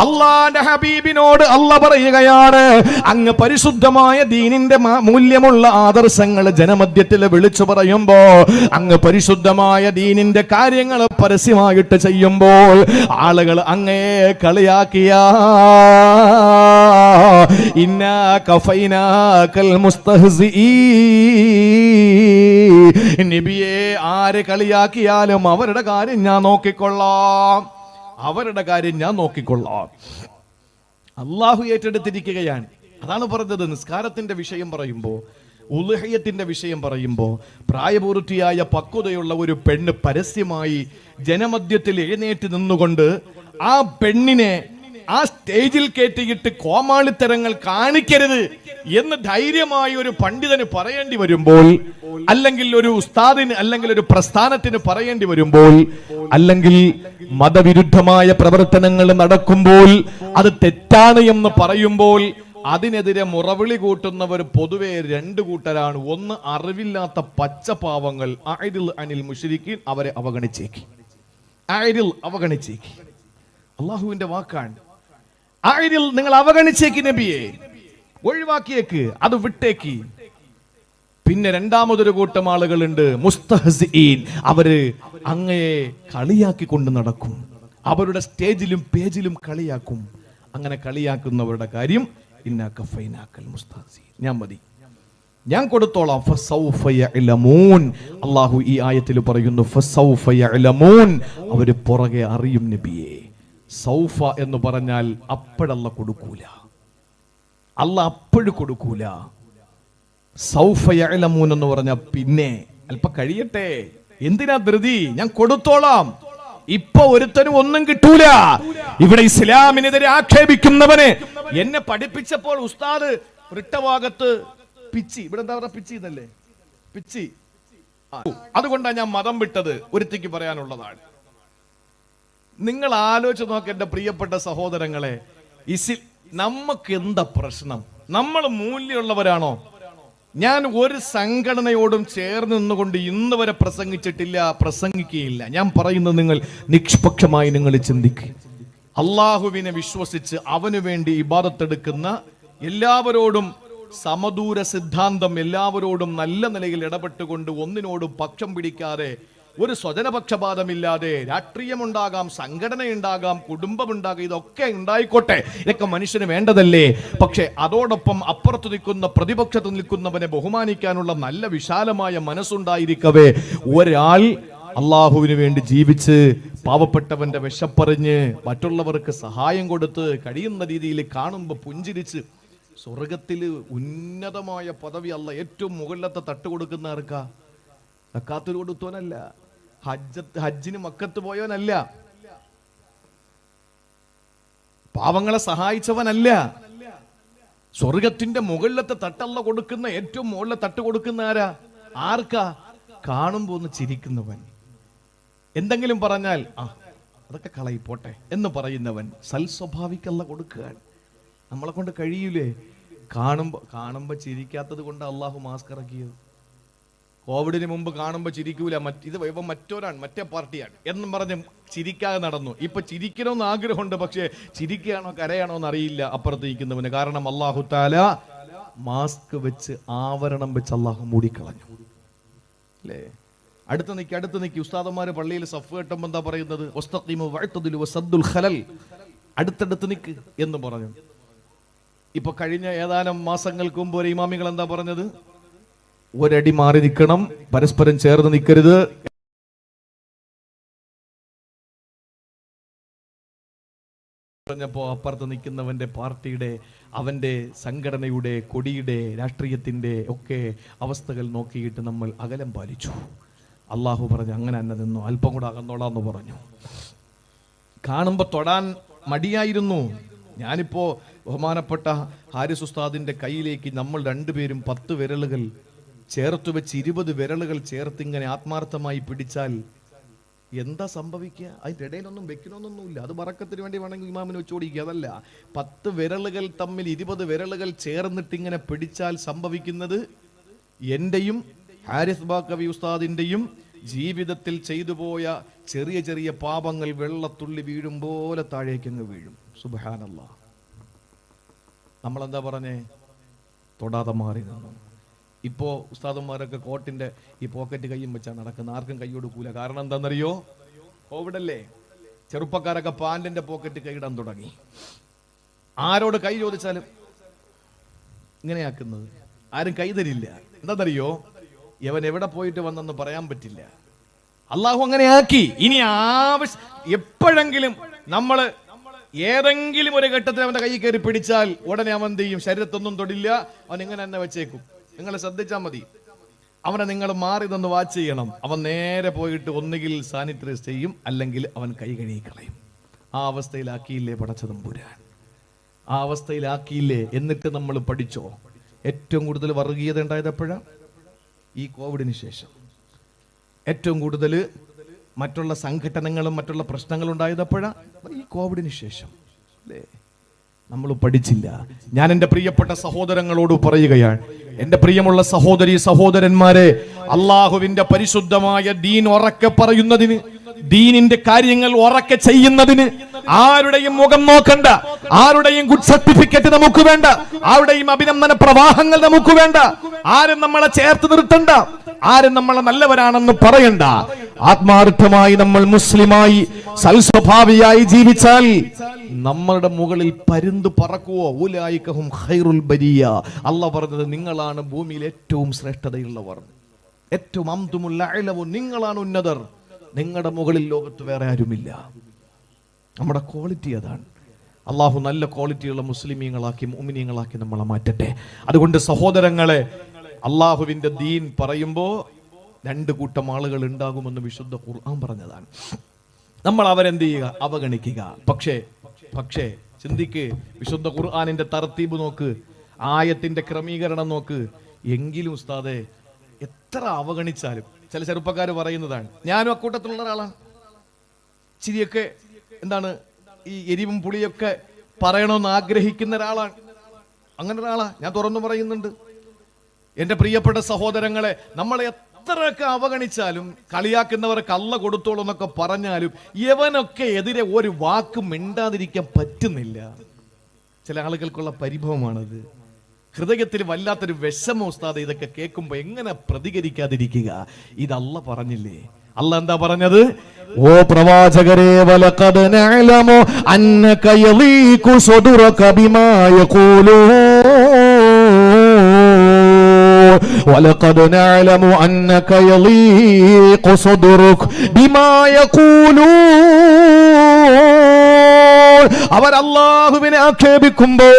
അള്ളാന്റെ ഹബീബിനോട് അള്ളാഹ് പറയുകയാണ്, അങ്ങ് പരിശുദ്ധമായ ദീനിന്റെ മൂല്യമുള്ള ആദർശങ്ങൾ ജനമധ്യത്തിൽ വിളിച്ചു പറയുമ്പോ, അങ്ങ് പരിശുദ്ധമായ ദീനിന്റെ കാര്യങ്ങൾ പരസ്യമായിട്ട് ചെയ്യുമ്പോൾ ആളുകൾ അങ്ങയെ കളിയാക്കിയ ഇന്നാ കഫൈനാകൽ മുസ്തഹ്സിഈൻ, നബിയെ ആര് കളിയാക്കിയാലും അവരുടെ കാര്യം ഞാൻ നോക്കിക്കൊള്ളാം, അവരുടെ കാര്യം ഞാൻ നോക്കിക്കൊള്ളാം. അള്ളാഹു ഏറ്റെടുത്തിരിക്കുകയാണ്. അതാണ് പറഞ്ഞത്, നിസ്കാരത്തിന്റെ വിഷയം പറയുമ്പോ, ഉളുഹിയത്തിന്റെ വിഷയം പറയുമ്പോ, പ്രായപൂർത്തിയായ പക്വതയുള്ള ഒരു പെണ്ണ് പരസ്യമായി ജനമധ്യത്തിൽ എഴുന്നേറ്റ് നിന്നുകൊണ്ട് ആ പെണ്ണിനെ ആ സ്റ്റേജിൽ കയറ്റിയിട്ട് കോമാളിത്തരങ്ങൾ കാണിക്കരുത് എന്ന് ധൈര്യമായി ഒരു പണ്ഡിതന് പറയേണ്ടി വരുമ്പോൾ, അല്ലെങ്കിൽ ഒരു ഉസ്താദിന്, അല്ലെങ്കിൽ ഒരു പ്രസ്ഥാനത്തിന് പറയേണ്ടി വരുമ്പോൾ, അല്ലെങ്കിൽ മതവിരുദ്ധമായ പ്രവർത്തനങ്ങൾ നടക്കുമ്പോൾ, അത് തെറ്റാണ് എന്ന് പറയുമ്പോൾ, അതിനെതിരെ മുറവിളി കൂട്ടുന്നവർ പൊതുവെ രണ്ട് കൂട്ടരാണ്. ഒന്ന്, അറിവില്ലാത്ത പച്ചപാവങ്ങൾ, അഅ്രിൽ അനിൽ മുശ്രിക്കീൻ, അവരെ അവഗണിച്ചേക്ക്, അവഗണിച്ചേക്ക്. അള്ളാഹുവിന്റെ വാക്കാണ്, അഅ്രിൽ, നിങ്ങൾ അവഗണിച്ചേക്ക്, നബിയെ ഒഴിവാക്കിയേക്ക്, അത് വിട്ടേക്ക്. പിന്നെ രണ്ടാമതൊരു കൂട്ടം ആളുകളുണ്ട്, മുസ്തഹ്സിഈൻ, അവര് അങ്ങയെ കളിയാക്കിക്കൊണ്ട് നടക്കും, അവരുടെ സ്റ്റേജിലും പേജിലും കളിയാക്കും. അങ്ങനെ കളിയാക്കുന്നവരുടെ കാര്യം ഇന്നാ കഫൈനാകൽ മുസ്തഹ്സിഈൻ, ഞാൻ മതി, ഞാൻ കൊടുത്തോളാം. ഫസൗഫ യഅലമൂൻ, അല്ലാഹു ഈ ആയത്തിൽ പറയുന്നു ഫസൗഫ യഅലമൂൻ, അവര് പുറകെ അറിയും നബിയെ. സൗഫ എന്ന് പറഞ്ഞാൽ അപ്പോഴല്ല കൊടുക്കൂല, അല്ല അപ്പോഴും കൊടുക്കൂല. സൗഫ യഅലമൂൻ എന്ന് പറഞ്ഞാൽ പിന്നെ അല്പം കഴിയട്ടെ, എന്തിനാ ധൃതി, ഞാൻ കൊടുത്തോളാം. ഇപ്പൊ ഒരുത്തനും ഒന്നും കിട്ടൂല. ഇവിടെ ഇസ്ലാമിനെതിരെ ആക്ഷേപിക്കുന്നവന്, എന്നെ പഠിപ്പിച്ചപ്പോൾ ഉസ്താദ് വൃട്ടഭാഗത്ത് പിച്ചി, ഇവിടെ എന്താ പറയുക, പിച്ചി എന്നല്ലേ, പിച്ചി, അതുകൊണ്ടാണ് ഞാൻ മതം വിട്ടത്, ഒരുത്തിക്ക് പറയാനുള്ളതാണ്. നിങ്ങൾ ആലോചിച്ച് നോക്ക് എന്റെ പ്രിയപ്പെട്ട സഹോദരങ്ങളെ, നമുക്ക് എന്താ പ്രശ്നം? നമ്മൾ മൂല്യമുള്ളവരാണോ? ഞാൻ ഒരു സംഘടനയോടും ചേർന്ന് നിന്നുകൊണ്ട് ഇന്ന് വരെ പ്രസംഗിച്ചിട്ടില്ല, പ്രസംഗിക്കുകയില്ല. ഞാൻ പറയുന്നത് നിങ്ങൾ നിഷ്പക്ഷമായി നിങ്ങൾ ചിന്തിക്കുക. അള്ളാഹുവിനെ വിശ്വസിച്ച് അവന് വേണ്ടി ഇബാദത്തെടുക്കുന്ന എല്ലാവരോടും സമദൂര സിദ്ധാന്തം, എല്ലാവരോടും നല്ല നിലയിൽ ഇടപെട്ടുകൊണ്ട് ഒന്നിനോടും പക്ഷം പിടിക്കാതെ, ഒരു സ്വജനപക്ഷപാതമില്ലാതെ, രാഷ്ട്രീയമുണ്ടാകാം, സംഘടനയുണ്ടാകാം, കുടുംബമുണ്ടാകാം, ഇതൊക്കെ ഉണ്ടായിക്കോട്ടെ, ഇതൊക്കെ മനുഷ്യന് വേണ്ടതല്ലേ. പക്ഷെ അതോടൊപ്പം അപ്പുറത്ത് നിൽക്കുന്ന, പ്രതിപക്ഷത്ത് നിൽക്കുന്നവനെ ബഹുമാനിക്കാനുള്ള നല്ല വിശാലമായ മനസ്സുണ്ടായിരിക്കവേ ഒരാൾ അള്ളാഹുവിന് വേണ്ടി ജീവിച്ച് പാവപ്പെട്ടവന്റെ വിശപ്പറിഞ്ഞ് മറ്റുള്ളവർക്ക് സഹായം കൊടുത്ത് കഴിയുന്ന രീതിയിൽ കാണുമ്പോൾ പുഞ്ചിരിച്ച്, സ്വർഗത്തിൽ ഉന്നതമായ പദവി, അല്ല ഏറ്റവും മുകളിലത്തെ തട്ട് കൊടുക്കുന്ന ആർക്കാ? സക്കാത്ത് കൊടുത്തോനല്ല, ഹജ്ജിന് മക്കത്ത് പോയവനല്ല, പാവങ്ങളെ സഹായിച്ചവനല്ല. സ്വർഗത്തിന്റെ മുകളിലത്തെ തട്ടല്ല കൊടുക്കുന്ന, ഏറ്റവും മുകളിലെ തട്ട് കൊടുക്കുന്ന ആരാ? ആർക്കാ? കാണുമ്പോ ഒന്ന് ചിരിക്കുന്നവൻ, എന്തെങ്കിലും പറഞ്ഞാൽ അതൊക്കെ കളയി പോട്ടെ എന്ന് പറയുന്നവൻ, സൽസ്വഭാവിക്കല്ല കൊടുക്കുകയാണ്. നമ്മളെ കൊണ്ട് കഴിയൂലേ? കാണുമ്പോ ചിരിക്കാത്തത് കൊണ്ട് അള്ളാഹു മാസ്ക് ഇറക്കിയത്. കോവിഡിന് മുമ്പ് കാണുമ്പോ ചിരിക്കൂല, ഇത് ഇപ്പം മറ്റൊരാണ്, മറ്റേ പാർട്ടിയാണ് എന്നും പറഞ്ഞ് ചിരിക്കാതെ നടന്നു. ഇപ്പൊ ചിരിക്കണമെന്ന് ആഗ്രഹമുണ്ട്, പക്ഷെ ചിരിക്കുകയാണോ കരയാണോ എന്ന് അറിയില്ല അപ്പുറത്ത് ഇരിക്കുന്നവന്. കാരണം അള്ളാഹു തആല മാസ്ക് വെച്ച്, ആവരണം വെച്ച് അള്ളാഹു മൂടിക്കളഞ്ഞു അല്ലേ? അടുത്ത് നിൽക്കി ഉസ്താദന്മാര് പള്ളിയിൽ സഫ് കെട്ടുമ്പോ എന്താ പറയുന്നത്? വസ്തഖീമു വഅ്തദിലു വസദ്ദുൽ ഖലൽ, അടുത്തടുത്ത് നിൽക്ക് എന്ന് പറഞ്ഞു. ഇപ്പൊ കഴിഞ്ഞ ഏതാനും മാസങ്ങൾക്ക് മുമ്പ് ഒരു ഇമാമികൾ എന്താ പറഞ്ഞത്? ഒരടി മാറി നിൽക്കണം, പരസ്പരം ചേർന്ന് നിൽക്കരുത്. പറഞ്ഞപ്പോ അപ്പുറത്ത് നിൽക്കുന്നവന്റെ പാർട്ടിയുടെ, അവന്റെ സംഘടനയുടെ, കൊടിയുടെ, രാഷ്ട്രീയത്തിന്റെ ഒക്കെ അവസ്ഥകൾ നോക്കിയിട്ട് നമ്മൾ അകലം പാലിച്ചു. അള്ളാഹു പറഞ്ഞു അങ്ങനെ തന്നെ നിന്നു, അല്പം കൂടെ അകന്നോളാന്ന് പറഞ്ഞു. കാണുമ്പോ തൊടാൻ മടിയായിരുന്നു. ഞാനിപ്പോ ബഹുമാനപ്പെട്ട ഹാരിസ് ഉസ്താദിന്റെ കയ്യിലേക്ക് നമ്മൾ രണ്ടുപേരും 10 വിരലുകൾ ചേർത്ത് വെച്ച് 20 വിരലുകൾ ചേർത്ത് ഇങ്ങനെ ആത്മാർത്ഥമായി പിടിച്ചാൽ എന്താ സംഭവിക്കുക? അതിൻ്റെ ഇടയിലൊന്നും വെക്കണമെന്നൊന്നുമില്ല. അത് ബറക്കത്തിന് വേണ്ടി വേണമെങ്കിൽ ഇമാമിന് വെച്ചുകൊടുക്കുക. അതല്ല, 10 വിരലുകൾ തമ്മിൽ 20 വിരലുകൾ ചേർന്നിട്ട് ഇങ്ങനെ പിടിച്ചാൽ സംഭവിക്കുന്നത്, എന്റെയും ഹാരിസ് ബാക്കവി ഉസ്താദിന്റെയും ജീവിതത്തിൽ ചെയ്തു പോയ ചെറിയ ചെറിയ പാപങ്ങൾ വെള്ളത്തുള്ളി വീഴും പോലെ താഴേക്കങ്ങ് വീഴും. സുബ്ഹാനല്ലാഹ്. നമ്മളെന്താ പറഞ്ഞേ? തൊടാതെ മാറി നിന്നു. ഇപ്പോ ഉസ്താദന്മാരൊക്കെ കോട്ടിന്റെ ഈ പോക്കറ്റ് കയ്യും വെച്ചാൽ നടക്കുന്ന, ആർക്കും കൈ കൊടുക്കൂല. കാരണം എന്താണെന്നറിയോ? കോവിഡ് അല്ലേ. ചെറുപ്പക്കാരൊക്കെ പാന്റിന്റെ പോക്കറ്റ് കൈയിടാൻ തുടങ്ങി. ആരോട് കൈ ചോദിച്ചാലും ഇങ്ങനെയാക്കുന്നത്, ആരും കൈ തരില്ല. എന്താണെന്നറിയോ? ഇവൻ എവിടെ പോയിട്ട് വന്നെന്ന് പറയാൻ പറ്റില്ല. അള്ളാഹു അങ്ങനെ ആക്കി. ഇനി എപ്പോഴെങ്കിലും നമ്മള് ഏതെങ്കിലും ഒരു ഘട്ടത്തിൽ അവന്റെ കൈ കയറി പിടിച്ചാൽ ഉടനെ അവൻ എന്ത് ചെയ്യും? ശരീരത്തൊന്നും തൊടില്ല, അവൻ ഇങ്ങനെ തന്നെ വെച്ചേക്കും. നിങ്ങൾ ശ്രദ്ധിച്ചാൽ മതി. അവനെ നിങ്ങൾ മാറി നിന്ന് വാച്ച് ചെയ്യണം. അവൻ നേരെ പോയിട്ട് ഒന്നുകിൽ സാനിറ്റൈസ് ചെയ്യും, അല്ലെങ്കിൽ അവൻ കൈ കഴുകിക്കളയും. ആ അവസ്ഥയിലാക്കിയില്ലേ പടച്ചതമ്പുരാൻ? ആ അവസ്ഥയിലാക്കിയില്ലേ? എന്നിട്ട് നമ്മൾ പഠിച്ചോ? ഏറ്റവും കൂടുതൽ വർഗീയത ഉണ്ടായത് എപ്പോഴാണ്? ഈ കോവിഡിന് ശേഷം. ഏറ്റവും കൂടുതൽ മറ്റുള്ള സംഘടനകളും മറ്റുള്ള പ്രശ്നങ്ങളും ഉണ്ടായത് എപ്പോഴാണ്? ഈ കോവിഡിന് ശേഷം അല്ലേ? നമ്മൾ പഠിച്ചില്ല. ഞാൻ എൻ്റെ പ്രിയപ്പെട്ട സഹോദരങ്ങളോട് പറയുകയാണ്, എൻ്റെ പ്രിയമുള്ള സഹോദരി സഹോദരന്മാരെ, അള്ളാഹുവിന്റെ പരിശുദ്ധമായ ദീൻ ഉറക്കെ പറയുന്നതിന്, ദീനിന്റെ കാര്യങ്ങൾ ഉറക്കെ ചെയ്യുന്നതിന് ആരുടെയും മുഖം നോക്കണ്ട, ആരുടെയും ഗുഡ് സർട്ടിഫിക്കറ്റ് നമുക്ക് വേണ്ട, ആരുടെയും അഭിനന്ദന പ്രവാഹങ്ങൾ നമുക്ക് വേണ്ട, ആരും നമ്മളെ ചേർത്ത് നിർത്തണ്ട, ആരും നമ്മളെ നല്ലവരാണെന്ന് പറയണ്ട. ആത്മാർത്ഥമായി നമ്മൾ മുസ്ലിമായി സൽസ്വഭാവിയായി ജീവിച്ചാൽ നമ്മളുടെ മുകളിൽ പരുന്ത് പറക്കുവോ? ഉലൈകഹും ഖൈറുൽ ബരിയ. അല്ലാഹു പറഞ്ഞത് നിങ്ങളാണ് ഭൂമിയിൽ ഏറ്റവും ശ്രേഷ്ഠതയുള്ളവർ, ഏറ്റവും അംതുമുൽ അഅലവു, നിങ്ങളാണ് ഉന്നതർ. നിങ്ങളുടെ മുകളിൽ ലോകത്ത് വേറെ ആരുമില്ല. നമ്മുടെ ക്വാളിറ്റി അതാണ്. അള്ളാഹു നല്ല ക്വാളിറ്റിയുള്ള മുസ്ലിമീങ്ങളാക്കി മുഅ്മിനീങ്ങളാക്കി നമ്മളെ മാറ്റട്ടെ. അതുകൊണ്ട് സഹോദരങ്ങളെ, അള്ളാഹുവിന്റെ ദീൻ പറയുമ്പോൾ രണ്ട് കൂട്ടം ആളുകൾ ഉണ്ടാകുമെന്ന് വിശുദ്ധ ഖുർആൻ പറഞ്ഞതാണ്. നമ്മൾ അവരെന്ത് ചെയ്യുക? അവഗണിക്കുക. പക്ഷേ ചിന്തിക്ക്, വിശുദ്ധ ഖുർആനിന്റെ തർത്തീബ് നോക്ക്, ആയത്തിന്റെ ക്രമീകരണം നോക്ക്. എങ്കിലും ഉസ്താദെ, എത്ര അവഗണിച്ചാലും, ചില ചെറുപ്പക്കാർ പറയുന്നതാണ്, ഞാനും അക്കൂട്ടത്തിലുള്ള ഒരാളാണ്, ചിരിയൊക്കെ എന്താണ് ഈ എരിവും പുളിയൊക്കെ പറയണമെന്ന് ആഗ്രഹിക്കുന്ന ഒരാളാണ്, അങ്ങനെ ഒരാളാ ഞാൻ തുറന്നു പറയുന്നുണ്ട്. എന്റെ പ്രിയപ്പെട്ട സഹോദരങ്ങളെ, നമ്മളെ എത്രയൊക്കെ അവഗണിച്ചാലും, കളിയാക്കുന്നവർക്ക് അള്ള കൊടുത്തോളൂ എന്നൊക്കെ പറഞ്ഞാലും, യവനൊക്കെ എതിരെ ഒരു വാക്ക് മിണ്ടാതിരിക്കാൻ പറ്റുന്നില്ല. ചില ആളുകൾക്കുള്ള പരിഭവമാണത്. ഹൃദയത്തിൽ വല്ലാത്തൊരു വിഷമം ഉസ്താദ് ഇതൊക്കെ കേൾക്കുമ്പോ. എങ്ങനെ പ്രതികരിക്കാതിരിക്കുക? ഇത് അള്ള പറഞ്ഞില്ലേ? അള്ള എന്താ പറഞ്ഞത്? ഓ പ്രവാചകരെ, വലഖദ് നഅലമു അന്നക യളീഖു സദുറക ബിമാ യഖൂലൂൻ വലഖദ് നഅലമു അന്നക യളീഖു സദുറുക ബിമാ യഖൂലൂൻ. അവർ അല്ലാഹുവിനെ ആക്ഷേപിക്കുമ്പോ,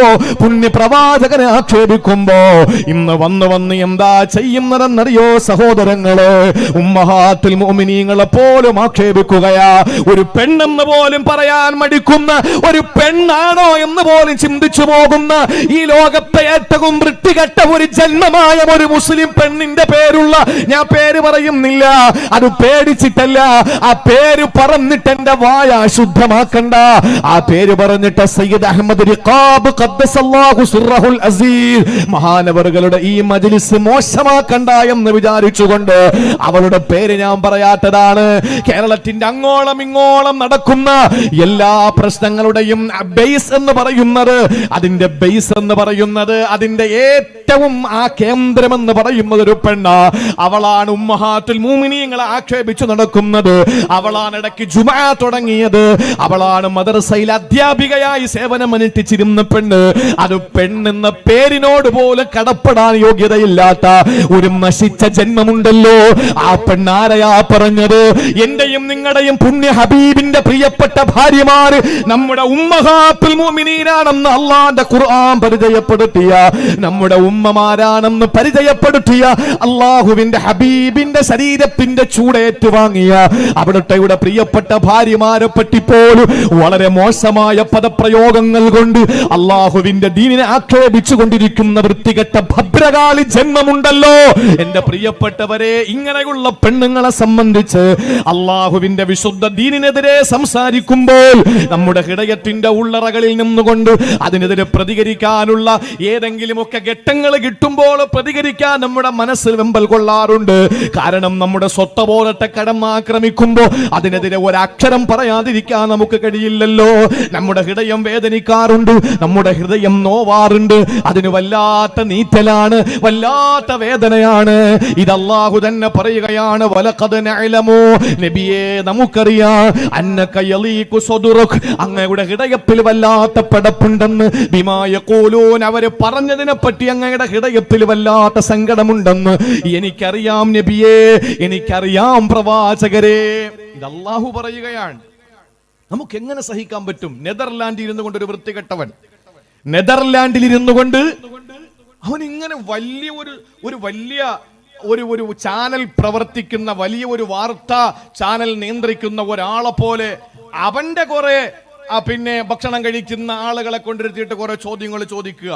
പുണ്യ പ്രവാചകനെ ആക്ഷേപിക്കുമ്പോ ഇന്ന് വന്ന് എന്താ ചെയ്യുന്നതെന്നറിയോ സഹോദരങ്ങളെ? ഉമ്മഹാത്തുൽ മുഅ്മിനീങ്ങളെ പോലും ആക്ഷേപിക്കുകയാ. ഒരു പെണ്ണെന്ന് പോലും പറയാൻ മടിക്കുന്ന, ഒരു പെണ്ണാണോ എന്ന് പോലും ചിന്തിച്ചു പോകുന്ന, ഈ ലോകത്തെ ഏറ്റവും വൃത്തികെട്ട ഒരു ജന്മമായ ഒരു മുസ്ലിം പെണ്ണിന്റെ പേരുള്ള, ഞാൻ പേര് പറയുന്നില്ല, അത് പേടിച്ചിട്ടല്ല, ആ പേര് പറഞ്ഞിട്ട് എന്റെ വായ അശുദ്ധമാക്കണ്ട. ആ പേര് പറഞ്ഞിട്ട് സയ്യിദ് അഹ്മദ് റിഖാബ് ഖദ്ദസല്ലാഹു സിർറഹുൽ അസീസ് മഹാനവറുകളുടെ ഈ മജ്ലിസ് മോശമാക്കണ്ട എന്ന് വിചാരിച്ചുകൊണ്ട് അവളുടെ പേര് ഞാൻ പറയാത്തതാണ്. കേരളത്തിന്റെ അങ്ങോളം ഇങ്ങോളം നടക്കുന്ന എല്ലാ പ്രശ്നങ്ങളുടെയും ബേസ് എന്ന് പറയുന്നത്, അതിന്റെ ബേസ് എന്ന് പറയുന്നത്, അതിന്റെ ഏറ്റവും ആ കേന്ദ്രം എന്ന് പറയുന്നത് ഒരു പെണ്ണ. അവളാണ് ഉമ്മഹാത്തുൽ മുഅ്മിനീങ്ങളെ ആക്ഷേപിച്ചു നടക്കുന്നത്. അവളാണ് ഇടയ്ക്ക് ജുമാ തുടങ്ങിയത്. അവളാണ് മദ്രസയിൽ അധ്യാപികയായി സേവനമനുഷ്ഠിച്ചിരുന്ന പെണ്ണ്. അത് പെണ്ണെന്ന പേരിനോട് പോലും കടപ്പെടാൻ യോഗ്യതയില്ലാത്ത ഒരു നശിച്ച ജന്മമുണ്ടല്ലോ. ആ പെണ്ണാരയാ പറഞ്ഞത്? എന്റെയും നിങ്ങളുടെയും പുണ്യ ഹബീബിന്റെ പ്രിയപ്പെട്ട ഭാര്യമാര് നമ്മുടെ ഉമ്മഹാത്തുൽ മുഅ്മിനീനാണെന്ന് അല്ലാഹുവിന്റെ ഖുർആൻ പരിചയപ്പെടുത്തിയ, നമ്മുടെ ഉമ്മമാരാണെന്ന് പരിചയപ്പെടുത്തിയ, അല്ലാഹുവിന്റെ ഹബീബിന്റെ ശരീരത്തിന്റെ ചൂടേറ്റ് വാങ്ങിയ അവിടുത്തെ പ്രിയപ്പെട്ട ഭാര്യമാരെ പറ്റി പോലും വളരെ മോശമായ പദപ്രയോഗങ്ങൾ കൊണ്ട് അള്ളാഹുവിന്റെ ദീനിനെ ആക്ഷേപിച്ചു കൊണ്ടിരിക്കുന്ന വൃത്തികെട്ട ഭദ്രകാളി ജന്മമുണ്ടല്ലോ. എന്റെ പ്രിയപ്പെട്ടവരെ, ഇങ്ങനെയുള്ള പെണ്ണുങ്ങളെ സംബന്ധിച്ച് അള്ളാഹുവിന്റെ വിശുദ്ധ ദീനിനെതിരെ സംസാരിക്കുമ്പോൾ നമ്മുടെ ഹൃദയത്തിന്റെ ഉള്ളറകളിൽ നിന്നുകൊണ്ട് അതിനെതിരെ പ്രതികരിക്കാനുള്ള ഏതെങ്കിലുമൊക്കെ ഘട്ടങ്ങൾ കിട്ടുമ്പോൾ പ്രതികരിക്കാൻ നമ്മുടെ മനസ്സിൽ വെമ്പൽ കൊള്ളാറുണ്ട്. കാരണം നമ്മുടെ സ്വത്തബോധത്തെ കടമാക്രമിക്കുമ്പോൾ അതിനെതിരെ ഒരക്ഷരം പറയാതിരിക്കാൻ നമുക്ക് കഴിയില്ലല്ലോ. നമ്മുടെ ഹൃദയം വേദനിക്കാറുണ്ട്, നമ്മുടെ ഹൃദയം നോവാറുണ്ട്. അതിന് വല്ലാത്ത നീറ്റലാണ്, വല്ലാത്ത വേദനയാണ്. ഇത് അല്ലാഹു തന്നെ പറയുകയാണ്, വലഖദ് നഅലമു, നബിയേ നമുക്കറിയാം, അന്നക യലീഖു സദറുക്, അങ്ങയുടെ ഹൃദയത്തിൽ വല്ലാത്ത പടപ്പുണ്ടെന്ന്, ബിമാ യഖൂലൂൻ, അവരെ പറഞ്ഞതിനെ പറ്റി അങ്ങയുടെ ഹൃദയത്തിൽ വല്ലാത്ത സങ്കടമുണ്ടെന്ന് എനിക്കറിയാം നബിയേ, എനിക്കറിയാം പ്രവാചകരെ. ഇത് അല്ലാഹു പറയുകയാണ്. നമുക്ക് എങ്ങനെ സഹിക്കാൻ പറ്റും? നെതർലാൻഡിൽ ഇരുന്നു കൊണ്ട് ഒരു വൃത്തികെട്ടവൻ, നെതർലാൻഡിൽ ഇരുന്നു കൊണ്ട് അവൻ ഇങ്ങനെ ഒരു ചാനൽ പ്രവർത്തിക്കുന്ന, വലിയ ഒരു വാർത്താ ചാനൽ നിയന്ത്രിക്കുന്ന ഒരാളെ പോലെ അവന്റെ കുറെ പിന്നെ ഭക്ഷണം കഴിക്കുന്ന ആളുകളെ കൊണ്ടിരുത്തിയിട്ട് കുറെ ചോദ്യങ്ങൾ ചോദിക്കുക.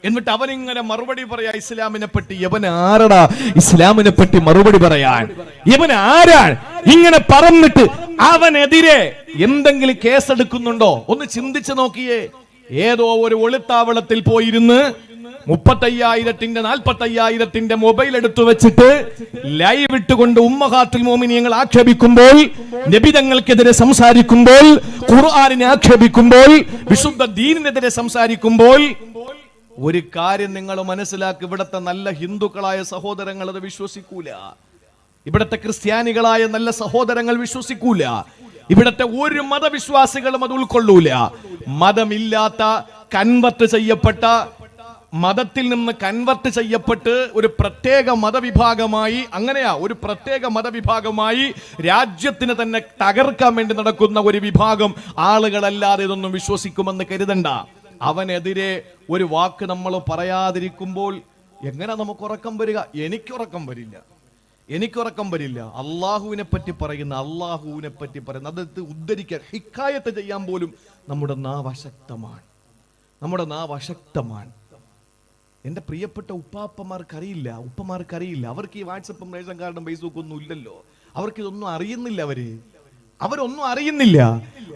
എന്നിട്ട് അവനിങ്ങനെ മറുപടി പറയാ ഇസ്ലാമിനെ പറ്റി. യവൻ ആരടാ ഇസ്ലാമിനെ പറ്റി മറുപടി പറയാൻ? യവൻ ആരാണ്? ഇങ്ങനെ പറഞ്ഞിട്ട് അവനെതിരെ എന്തെങ്കിലും കേസെടുക്കുന്നുണ്ടോ? ഒന്ന് ചിന്തിച്ചു നോക്കിയേ. ഏതോ ഒരു ഒളിത്താവളത്തിൽ പോയിരുന്ന് 35,000 45,000 മൊബൈൽ എടുത്തു വെച്ചിട്ട് ലൈവ് ഇട്ടുകൊണ്ട് ഉമ്മഹാത്തുൽ മോമിനിയങ്ങൾ ആക്ഷേപിക്കുമ്പോൾ, നബിതങ്ങൾക്കെതിരെ സംസാരിക്കുമ്പോൾ, ഖുർആനിനെ ആക്ഷേപിക്കുമ്പോൾ, വിശുദ്ധ ദീനിനെതിരെ സംസാരിക്കുമ്പോൾ, ഒരു കാര്യം നിങ്ങൾ മനസ്സിലാക്കി, ഇവിടത്തെ നല്ല ഹിന്ദുക്കളായ സഹോദരങ്ങൾ അത് വിശ്വസിക്കൂല. ഇവിടത്തെ ക്രിസ്ത്യാനികളായ നല്ല സഹോദരങ്ങൾ വിശ്വസിക്കൂല. ഇവിടത്തെ ഒരു മതവിശ്വാസികളും അത് ഉൾക്കൊള്ളൂല. മതമില്ലാത്ത, കൺവെർട്ട് ചെയ്യപ്പെട്ട, മതത്തിൽ നിന്ന് കൺവെർട്ട് ചെയ്യപ്പെട്ട് ഒരു പ്രത്യേക മതവിഭാഗമായി, അങ്ങനെയാ ഒരു പ്രത്യേക മതവിഭാഗമായി രാജ്യത്തിന് തന്നെ തകർക്കാൻ വേണ്ടി നടക്കുന്ന ഒരു വിഭാഗം ആളുകളല്ലാതെ ഇതൊന്നും വിശ്വസിക്കുമെന്ന് കരുതണ്ട. അവനെതിരെ ഒരു വാക്ക് നമ്മൾ പറയാതിരിക്കുമ്പോൾ എങ്ങനെ നമുക്ക് ഉറക്കം വരിക? എനിക്കുറക്കം വരില്ല. അള്ളാഹുവിനെ പറ്റി പറയുന്ന അത് ഉദ്ധരിക്കാൻ, ഹിക്കായത്ത് ചെയ്യാൻ പോലും നമ്മുടെ നാവ് അശക്തമാണ്. എന്റെ പ്രിയപ്പെട്ട ഉപ്പമാർക്കറിയില്ല. അവർക്ക് ഈ വാട്സപ്പും റേഷൻ കാർഡും ഫേസ്ബുക്കും ഒന്നും ഇല്ലല്ലോ. അവർക്ക് ഇതൊന്നും അറിയുന്നില്ല. അവരൊന്നും അറിയുന്നില്ല.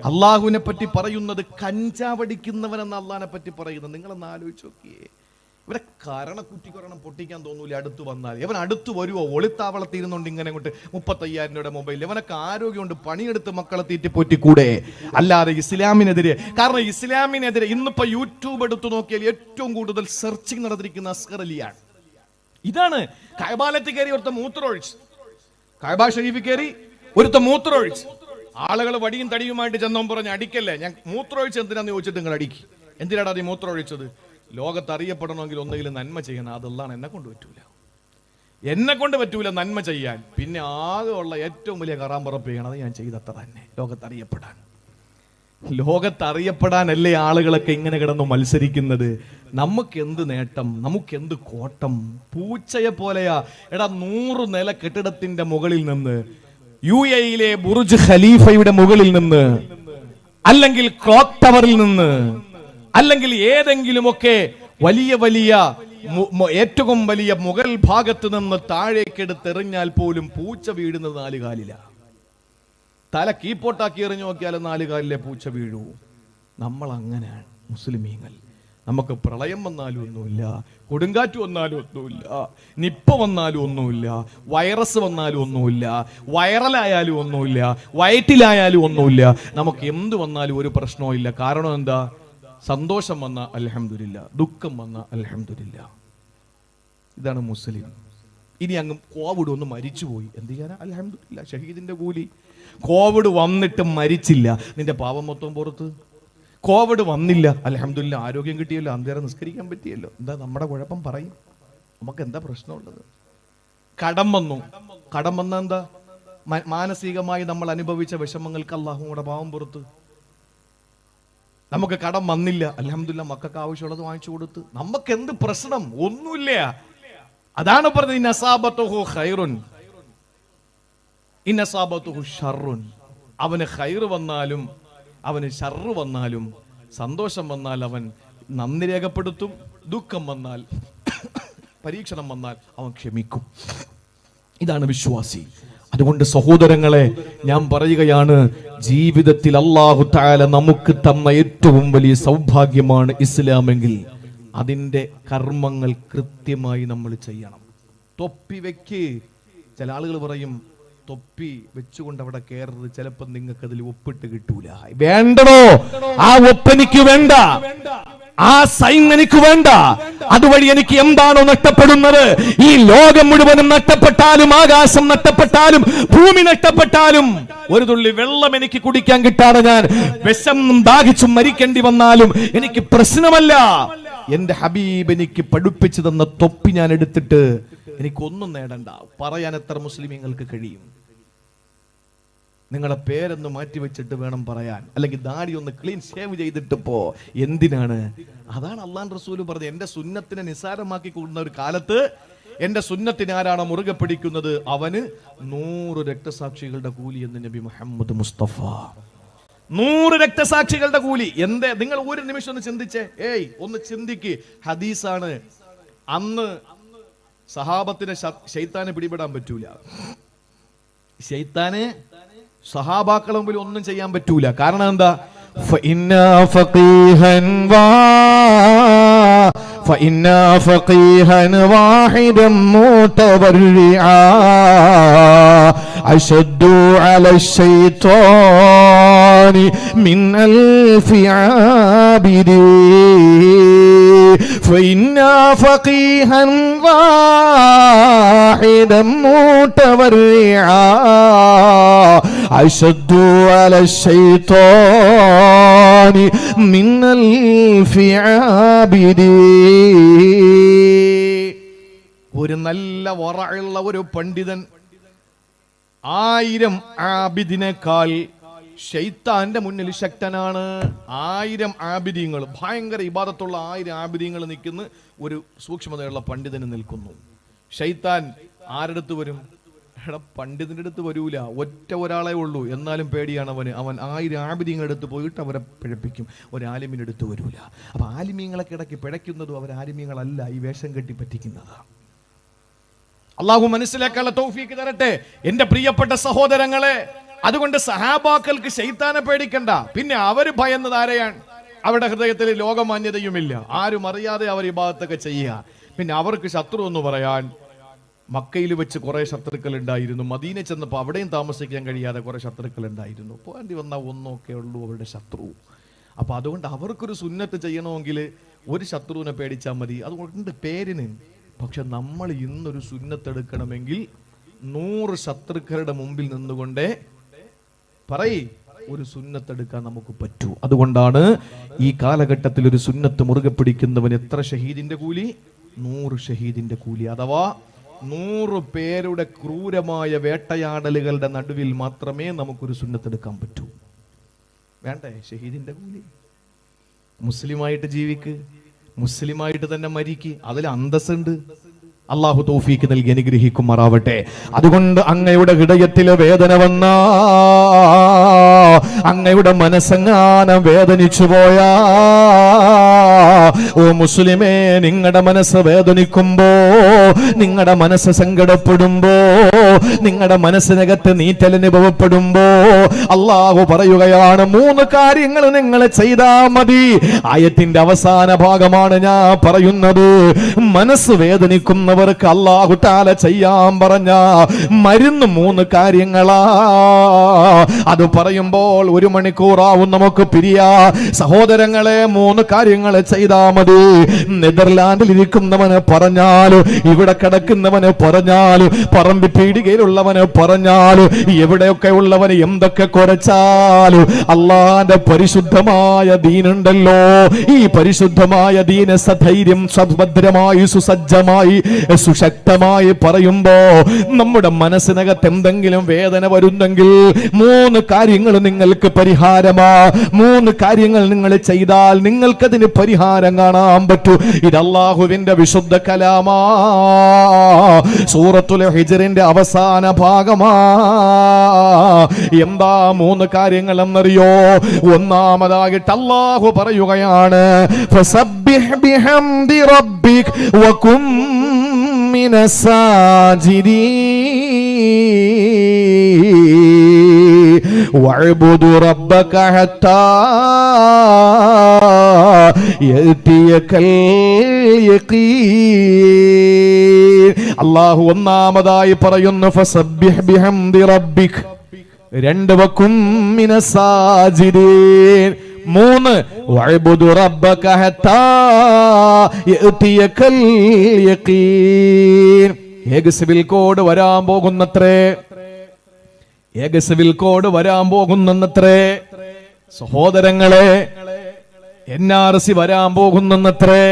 അള്ളാഹുവിനെ പറ്റി പറയുന്നത് കഞ്ചാവടിക്കുന്നവനെന്ന് അള്ളാഹിനെ പറ്റി പറയുന്നത്. നിങ്ങളൊന്ന് ആലോചിച്ച് നോക്കിയേ. ഇവരെ കുറ്റിക്കൊരണം പൊട്ടിക്കാൻ തോന്നൂല അടുത്ത് വന്നാൽ. ഇവൻ അടുത്ത് വരുവോ? ഒളിത്താവളത്തിൽ ഇരുന്നുകൊണ്ട് ഇങ്ങനെ കൊണ്ട് 35,000 രൂപയുടെ മൊബൈൽ. ഇവനൊക്കെ ആരോഗ്യമുണ്ട്, പണിയെടുത്ത് മക്കളെ തീറ്റിപ്പൊറ്റിക്കൂടെ? അല്ലാതെ ഇസ്ലാമിനെതിരെ. കാരണം ഇസ്ലാമിനെതിരെ ഇന്നിപ്പോ യൂട്യൂബ് എടുത്തു നോക്കിയാൽ ഏറ്റവും കൂടുതൽ സെർച്ചിങ് നടന്നിരിക്കുന്ന അസ്ഗർ അലിയാണ്. ഇതാണ് കഅബാലത്തിൽ കയറി ഒരുത്ത മൂത്രമൊഴിച്ച്, കഅബ ഷരീഫിൽ കയറി ഒരുത്ത മൂത്രമൊഴിച്ച്, ആളുകൾ വടിയും തടിയുമായിട്ട് ചെന്നോൻ പറഞ്ഞ് അടിക്കല്ലേ, ഞാൻ മൂത്രമൊഴിച്ച് എന്തിനാന്ന് ചോദിച്ചിട്ട് നിങ്ങൾ അടിക്ക്. എന്തിനാണ് അത് മൂത്രമൊഴിച്ചത്? ലോകത്ത് അറിയപ്പെടണമെങ്കിൽ ഒന്നെങ്കിലും നന്മ ചെയ്യണം. അതെല്ലാം എന്നെ കൊണ്ട് പറ്റൂല നന്മ ചെയ്യാൻ. പിന്നെ ആകെ ഉള്ള ഏറ്റവും വലിയ കറാമ്പറപ്പ് ചെയ്യണത് ഞാൻ ചെയ്തത്ര തന്നെ. ലോകത്തറിയപ്പെടാനല്ലേ ആളുകളൊക്കെ ഇങ്ങനെ കിടന്ന് മത്സരിക്കുന്നത്. നമുക്ക് എന്ത് നേട്ടം, നമുക്ക് എന്ത് കോട്ടം? പൂച്ചയെ പോലെയാ. 100 നില കെട്ടിടത്തിന്റെ മുകളിൽ നിന്ന്, UAE ബുർജ് ഖലീഫയുടെ മുകളിൽ നിന്ന്, അല്ലെങ്കിൽ ക്ലോക്ക് ടവറിൽ നിന്ന്, അല്ലെങ്കിൽ ഏതെങ്കിലുമൊക്കെ വലിയ ഏറ്റവും വലിയ മുകൾ ഭാഗത്ത് നിന്ന് താഴേക്കെടുത്തെറിഞ്ഞാൽ പോലും പൂച്ച വീഴുന്നത് 4 കാലില. തല കീപ്പോട്ടാക്കി എറിഞ്ഞു നോക്കിയാൽ 4 കാലിലെ പൂച്ച വീഴൂ. നമ്മൾ അങ്ങനെയാണ് മുസ്ലിമീങ്ങൾ. നമുക്ക് പ്രളയം വന്നാലും ഒന്നുമില്ല, കൊടുങ്കാറ്റ് വന്നാലും ഒന്നുമില്ല, നിപ്പ വന്നാലും ഒന്നുമില്ല, വൈറസ് വന്നാലും ഒന്നുമില്ല, വൈറലായാലും ഒന്നുമില്ല, വയറ്റിലായാലും ഒന്നുമില്ല. നമുക്ക് എന്ത് വന്നാലും ഒരു പ്രശ്നവും ഇല്ല. കാരണം എന്താ? സന്തോഷം വന്ന അൽഹംദുലില്ലാ, ദുഃഖം വന്ന അൽഹംദുലില്ലാ. ഇതാണ് മുസ്ലിം. ഇനി അങ്ങ് കോവിഡ് ഒന്ന് മരിച്ചുപോയി, എന്ത് ചെയ്യാനാ? അൽഹംദുലില്ലാ, ഷഹീദിന്റെ കൂലി. കോവിഡ് വന്നിട്ട് മരിച്ചില്ല, നിന്റെ പാപം മൊത്തം പുറത്ത്. കോവിഡ് വന്നില്ല, അൽഹംദുലില്ലാ, ആരോഗ്യം കിട്ടിയല്ലോ, അന്തേരം നിസ്കരിക്കാൻ പറ്റിയല്ലോ. എന്താ നമ്മുടെ കുഴപ്പം? പറയും. നമുക്ക് എന്താ പ്രശ്നമുള്ളത്? കടം വന്ന എന്താ? മാനസികമായി നമ്മൾ അനുഭവിച്ച വിഷമങ്ങൾക്ക് അല്ലാഹുവിന്റെ പാവം പുറത്ത്. നമുക്ക് കടം വന്നില്ല, അൽഹംദുലില്ലാ, മക്കൾക്ക് ആവശ്യമുള്ളത് വാങ്ങിച്ചു കൊടുത്ത്. നമുക്ക് എന്ത് പ്രശ്നം? ഒന്നുമില്ല. അതാണ് പറഞ്ഞത്, ഇൻ അസാബതുഹു ഖൈറുൻ ഇൻ അസാബതുഹു ശർറുൻ. അവന് ഖൈർ വന്നാലും അവന് ശർറ് വന്നാലും, സന്തോഷം വന്നാൽ അവൻ നന്ദി രേഖപ്പെടുത്തും, ദുഃഖം വന്നാൽ, പരീക്ഷണം വന്നാൽ അവൻ ക്ഷമിക്കും. ഇതാണ് വിശ്വാസി. അതുകൊണ്ട് സഹോദരങ്ങളെ, ഞാൻ പറയുകയാണ്, ജീവിതത്തിൽ അല്ലാഹു തആല നമുക്ക് തന്ന ഏറ്റവും വലിയ സൗഭാഗ്യമാണ് ഇസ്ലാമെങ്കിൽ അതിൻ്റെ കർമ്മങ്ങൾ കൃത്യമായി നമ്മൾ ചെയ്യണം. തൊപ്പി വെക്ക്. ചില ആളുകൾ പറയും തൊപ്പി വെച്ചുകൊണ്ട് അവിടെ കയറരുത്, ചിലപ്പോൾ നിങ്ങൾക്ക് അതിൽ ഒപ്പിട്ട് കിട്ടൂല. വേണ്ടടോ, ആ ഒപ്പെനിക്ക് വേണ്ട, ആ സൈൻ എനിക്ക് വേണ്ട. അതുവഴി എനിക്ക് എന്താണോ നഷ്ടപ്പെടുന്നത്, ഈ ലോകം മുഴുവനും നഷ്ടപ്പെട്ടാലും, ആകാശം നഷ്ടപ്പെട്ടാലും, ഭൂമി നഷ്ടപ്പെട്ടാലും, ഒരു തുള്ളി വെള്ളം എനിക്ക് കുടിക്കാൻ കിട്ടാതെ ഞാൻ വിശന്നും ദാഹിച്ചും മരിക്കേണ്ടി വന്നാലും എനിക്ക് പ്രശ്നമല്ല. എന്റെ ഹബീബ് എനിക്ക് പഠിപ്പിച്ചു തന്ന തൊപ്പി ഞാൻ എടുത്തിട്ട് എനിക്കൊന്നും നേടണ്ട. പറയാൻ എത്ര മുസ്ലിമീങ്ങൾക്ക് കഴിയും? നിങ്ങളുടെ പേരൊന്ന് മാറ്റിവെച്ചിട്ട് വേണം പറയാൻ, അല്ലെങ്കിൽ ദാടി ഒന്ന് ക്ലീൻ ഷേവ് ചെയ്തിട്ട് പോ. എന്തിനാണ്? അതാണ് അള്ളാഹു റസൂല് പറഞ്ഞത്, എന്റെ സുന്നത്തിനെ നിസാരമാക്കി കൂടുന്ന ഒരു കാലത്ത് എന്റെ സുന്നത്തിനെ ആരാണോ മുറുകെ പിടിക്കുന്നത് അവന് 100 രക്തസാക്ഷികളുടെ കൂലി എന്ന് നബി മുഹമ്മദ് മുസ്തഫ. 100 രക്തസാക്ഷികളുടെ കൂലി. എന്തേ? നിങ്ങൾ ഒരു നിമിഷം ഒന്ന് ചിന്തിച്ചേ. ഒന്ന് ചിന്തിക്ക്. ഹദീസാണ്. അന്ന് സഹാബത്തിന് ശൈത്താനെ പിടിപെടാൻ പറ്റൂല. ശൈത്താന് സഹാബാക്കളെ മുമ്പിൽ ഒന്നും ചെയ്യാൻ പറ്റൂല. കാരണം എന്താ? فإنا فقيها واحدا متبرعا أشد على الشيطان من 1000 عابد فإنا فقيها واحدا متبرعا أشد على الشيطان من 1000 عابد. ഒരു നല്ല വറഉള്ള ഒരു പണ്ഡിതൻ 1000 ആബിദിനേക്കാൾ ശൈത്താന്റെ മുന്നിൽ ശക്തനാണ്. 1000 ആബിദീങ്ങൾ, ഭയങ്കര ഇബാദത്തുള്ള 1000 ആബിദീങ്ങൾ നിൽക്കുന്ന ഒരു സൂക്ഷ്മതയുള്ള പണ്ഡിതന് നിൽക്കുന്നു. ശൈത്താൻ ആരടുത്ത് വരും? പണ്ഡിതന്റെ അടുത്ത് വരൂല, ഒറ്റ ഒരാളെ ഉള്ളൂ. എന്നാലും പേടിയാണ് അവന്. അവൻ 1000 ആബിദീങ്ങളുടെ അടുത്ത് പോയിട്ട് അവരെ പിഴപ്പിക്കും. ഒരു ആലിമിന്റെ അടുത്ത് വരൂല. അപ്പൊ ആലിമീങ്ങളെ കിടക്കി പിഴയ്ക്കുന്നതും അവർ ആലിമീങ്ങളല്ല, ഈ വേഷം കെട്ടി പറ്റിക്കുന്നതാണ്. അള്ളാഹു മനസ്സിലാക്കാനുള്ള തൗഫീക്ക് തരട്ടെ എന്റെ പ്രിയപ്പെട്ട സഹോദരങ്ങളെ. അതുകൊണ്ട് സഹാബാക്കൾക്ക് ശൈത്താനെ പേടിക്കണ്ട. പിന്നെ അവര് ഭയന്നത് ആരെയാണ്? അവരുടെ ഹൃദയത്തിൽ ലോകമാന്യതയുമില്ല, ആരും അറിയാതെ അവർ ഇബാദത്തൊക്കെ ചെയ്യുക. പിന്നെ അവർക്ക് ശത്രു എന്ന് പറയാൻ മക്കയിൽ വെച്ച് കുറെ ശത്രുക്കൾ ഉണ്ടായിരുന്നു. മദീന ചെന്നപ്പോൾ അവിടെയും താമസിക്കാൻ കഴിയാതെ കുറെ ശത്രുക്കൾ ഉണ്ടായിരുന്നു. പോകേണ്ടി വന്ന ഒന്നൊക്കെ ഉള്ളൂ അവരുടെ ശത്രു. അപ്പൊ അതുകൊണ്ട് അവർക്കൊരു സുന്നത്ത് ചെയ്യണമെങ്കിൽ ഒരു ശത്രുവിനെ പേടിച്ചാൽ മതി. അതുകൊണ്ട് പേരിന്. പക്ഷെ നമ്മൾ ഇന്നൊരു സുന്നത്തെടുക്കണമെങ്കിൽ 100 ശത്രുക്കളുടെ മുമ്പിൽ നിന്നുകൊണ്ടേ ഒരു സുന്നത്തെടുക്കാൻ നമുക്ക് പറ്റൂ. അതുകൊണ്ടാണ് ഈ കാലഘട്ടത്തിൽ ഒരു സുന്നത്ത് മുറുകെ പിടിക്കുന്നവൻ എത്ര ഷഹീദിന്റെ കൂലി? 100 ഷഹീദിന്റെ കൂലി. അഥവാ 100 പേരുടെ ക്രൂരമായ വേട്ടയാടലുകളുടെ നടുവിൽ മാത്രമേ നമുക്കൊരു സുന്നത്തെടുക്കാൻ പറ്റൂ. വേണ്ടേ ഷഹീദിന്റെ കൂലി? മുസ്ലിമായിട്ട് ജീവിക്ക്, മുസ്ലിമായിട്ട് തന്നെ മരിക്ക്, അതിൽ അന്തസ്സുണ്ട്. അള്ളാഹു തൗഫീക്ക് നൽകി അനുഗ്രഹിക്കുമാറാവട്ടെ. അതുകൊണ്ട് അങ്ങയുടെ ഹൃദയത്തിലെ വേദന വന്ന, അങ്ങയുടെ മനസ്സെങ്ങാനം വേദനിച്ചു പോയാ, ഓ മുസ്ലിമേ, നിങ്ങളുടെ മനസ്സ് വേദനിക്കുമ്പോ, നിങ്ങളുടെ മനസ്സ് സങ്കടപ്പെടുമ്പോ, നിങ്ങളുടെ മനസ്സിനകത്ത് നീറ്റൽ അനുഭവപ്പെടുമ്പോ അള്ളാഹു പറയുകയാണ് 3 കാര്യങ്ങൾ നിങ്ങൾ ചെയ്താ മതി. ആയത്തിന്റെ അവസാന ഭാഗമാണ് ഞാൻ പറയുന്നത്. മനസ്സ് വേദനിക്കുന്നവർക്ക് അള്ളാഹു തആല ചെയ്യാൻ പറഞ്ഞ മരുന്ന് 3 കാര്യങ്ങളാ. അത് പറയുമ്പോൾ 1 മണിക്കൂറാവും നമുക്ക് പിരിയാ. സഹോദരങ്ങളെ, 3 കാര്യങ്ങൾ ചെയ്താ മതി. നെതർലാൻഡിൽ ഇരിക്കുന്നവന് പറഞ്ഞാലും, ഇവിടെ കിടക്കുന്നവന് പറഞ്ഞാലും, പറമ്പി പീടികയിലുള്ളവന് പറഞ്ഞാലും, എവിടെയൊക്കെ ഉള്ളവന് എന്തൊക്കെ കുറച്ചാലും, അള്ളാന്റെ പരിശുദ്ധമായ ദീനുണ്ടല്ലോ. ഈ പരിശുദ്ധമായ ദീന സധൈര്യം സുഭദ്രമായി സുസജ്ജമായി സുശക്തമായി പറയുമ്പോ നമ്മുടെ മനസ്സിനകത്ത് എന്തെങ്കിലും വേദന വരുന്നെങ്കിൽ 3 കാര്യങ്ങൾ നിങ്ങൾക്ക് പരിഹാരമാ. 3 കാര്യങ്ങൾ നിങ്ങൾ ചെയ്താൽ നിങ്ങൾക്കതിന് പരിഹാരം കാണാൻ പറ്റൂ. ഇത് അല്ലാഹുവിന്റെ വിശുദ്ധ കലാമാ. സൂറത്തുൽ ഹിജ്റിന്റെ അവസാന ഭാഗമാ. എന്താ 3 കാര്യങ്ങൾ എന്നറിയോ? ഒന്നാമതായിട്ട് അല്ലാഹു പറയുകയാണ്, ഫസബ്ബിഹ് ബിഹംദി റബ്ബിക് വകും മിനസ് സാജിദീൻ വഅബ്ദു റബ്ബക ഹത്താ യഅതിയകൽ യഖീൻ. അല്ലാഹു ഒന്നാമതായി പറയുന്നു ഫസബ്ബിഹ് ബിഹംദി റബ്ബിക്, രണ്ട് വകും മിനസ് സാജിദീൻ, മൂന്ന് വഅബ്ദു റബ്ബക ഹത്താ യഅതിയകൽ യഖീൻ. ഏക സിവിൽ കോഡ് വരാൻ പോകുന്നത്രേ, ഏക സിവിൽ കോഡ് വരാൻ പോകുന്നത്രേ സഹോദരങ്ങളെ, NRC വരാൻ പോകുന്നത്രേ.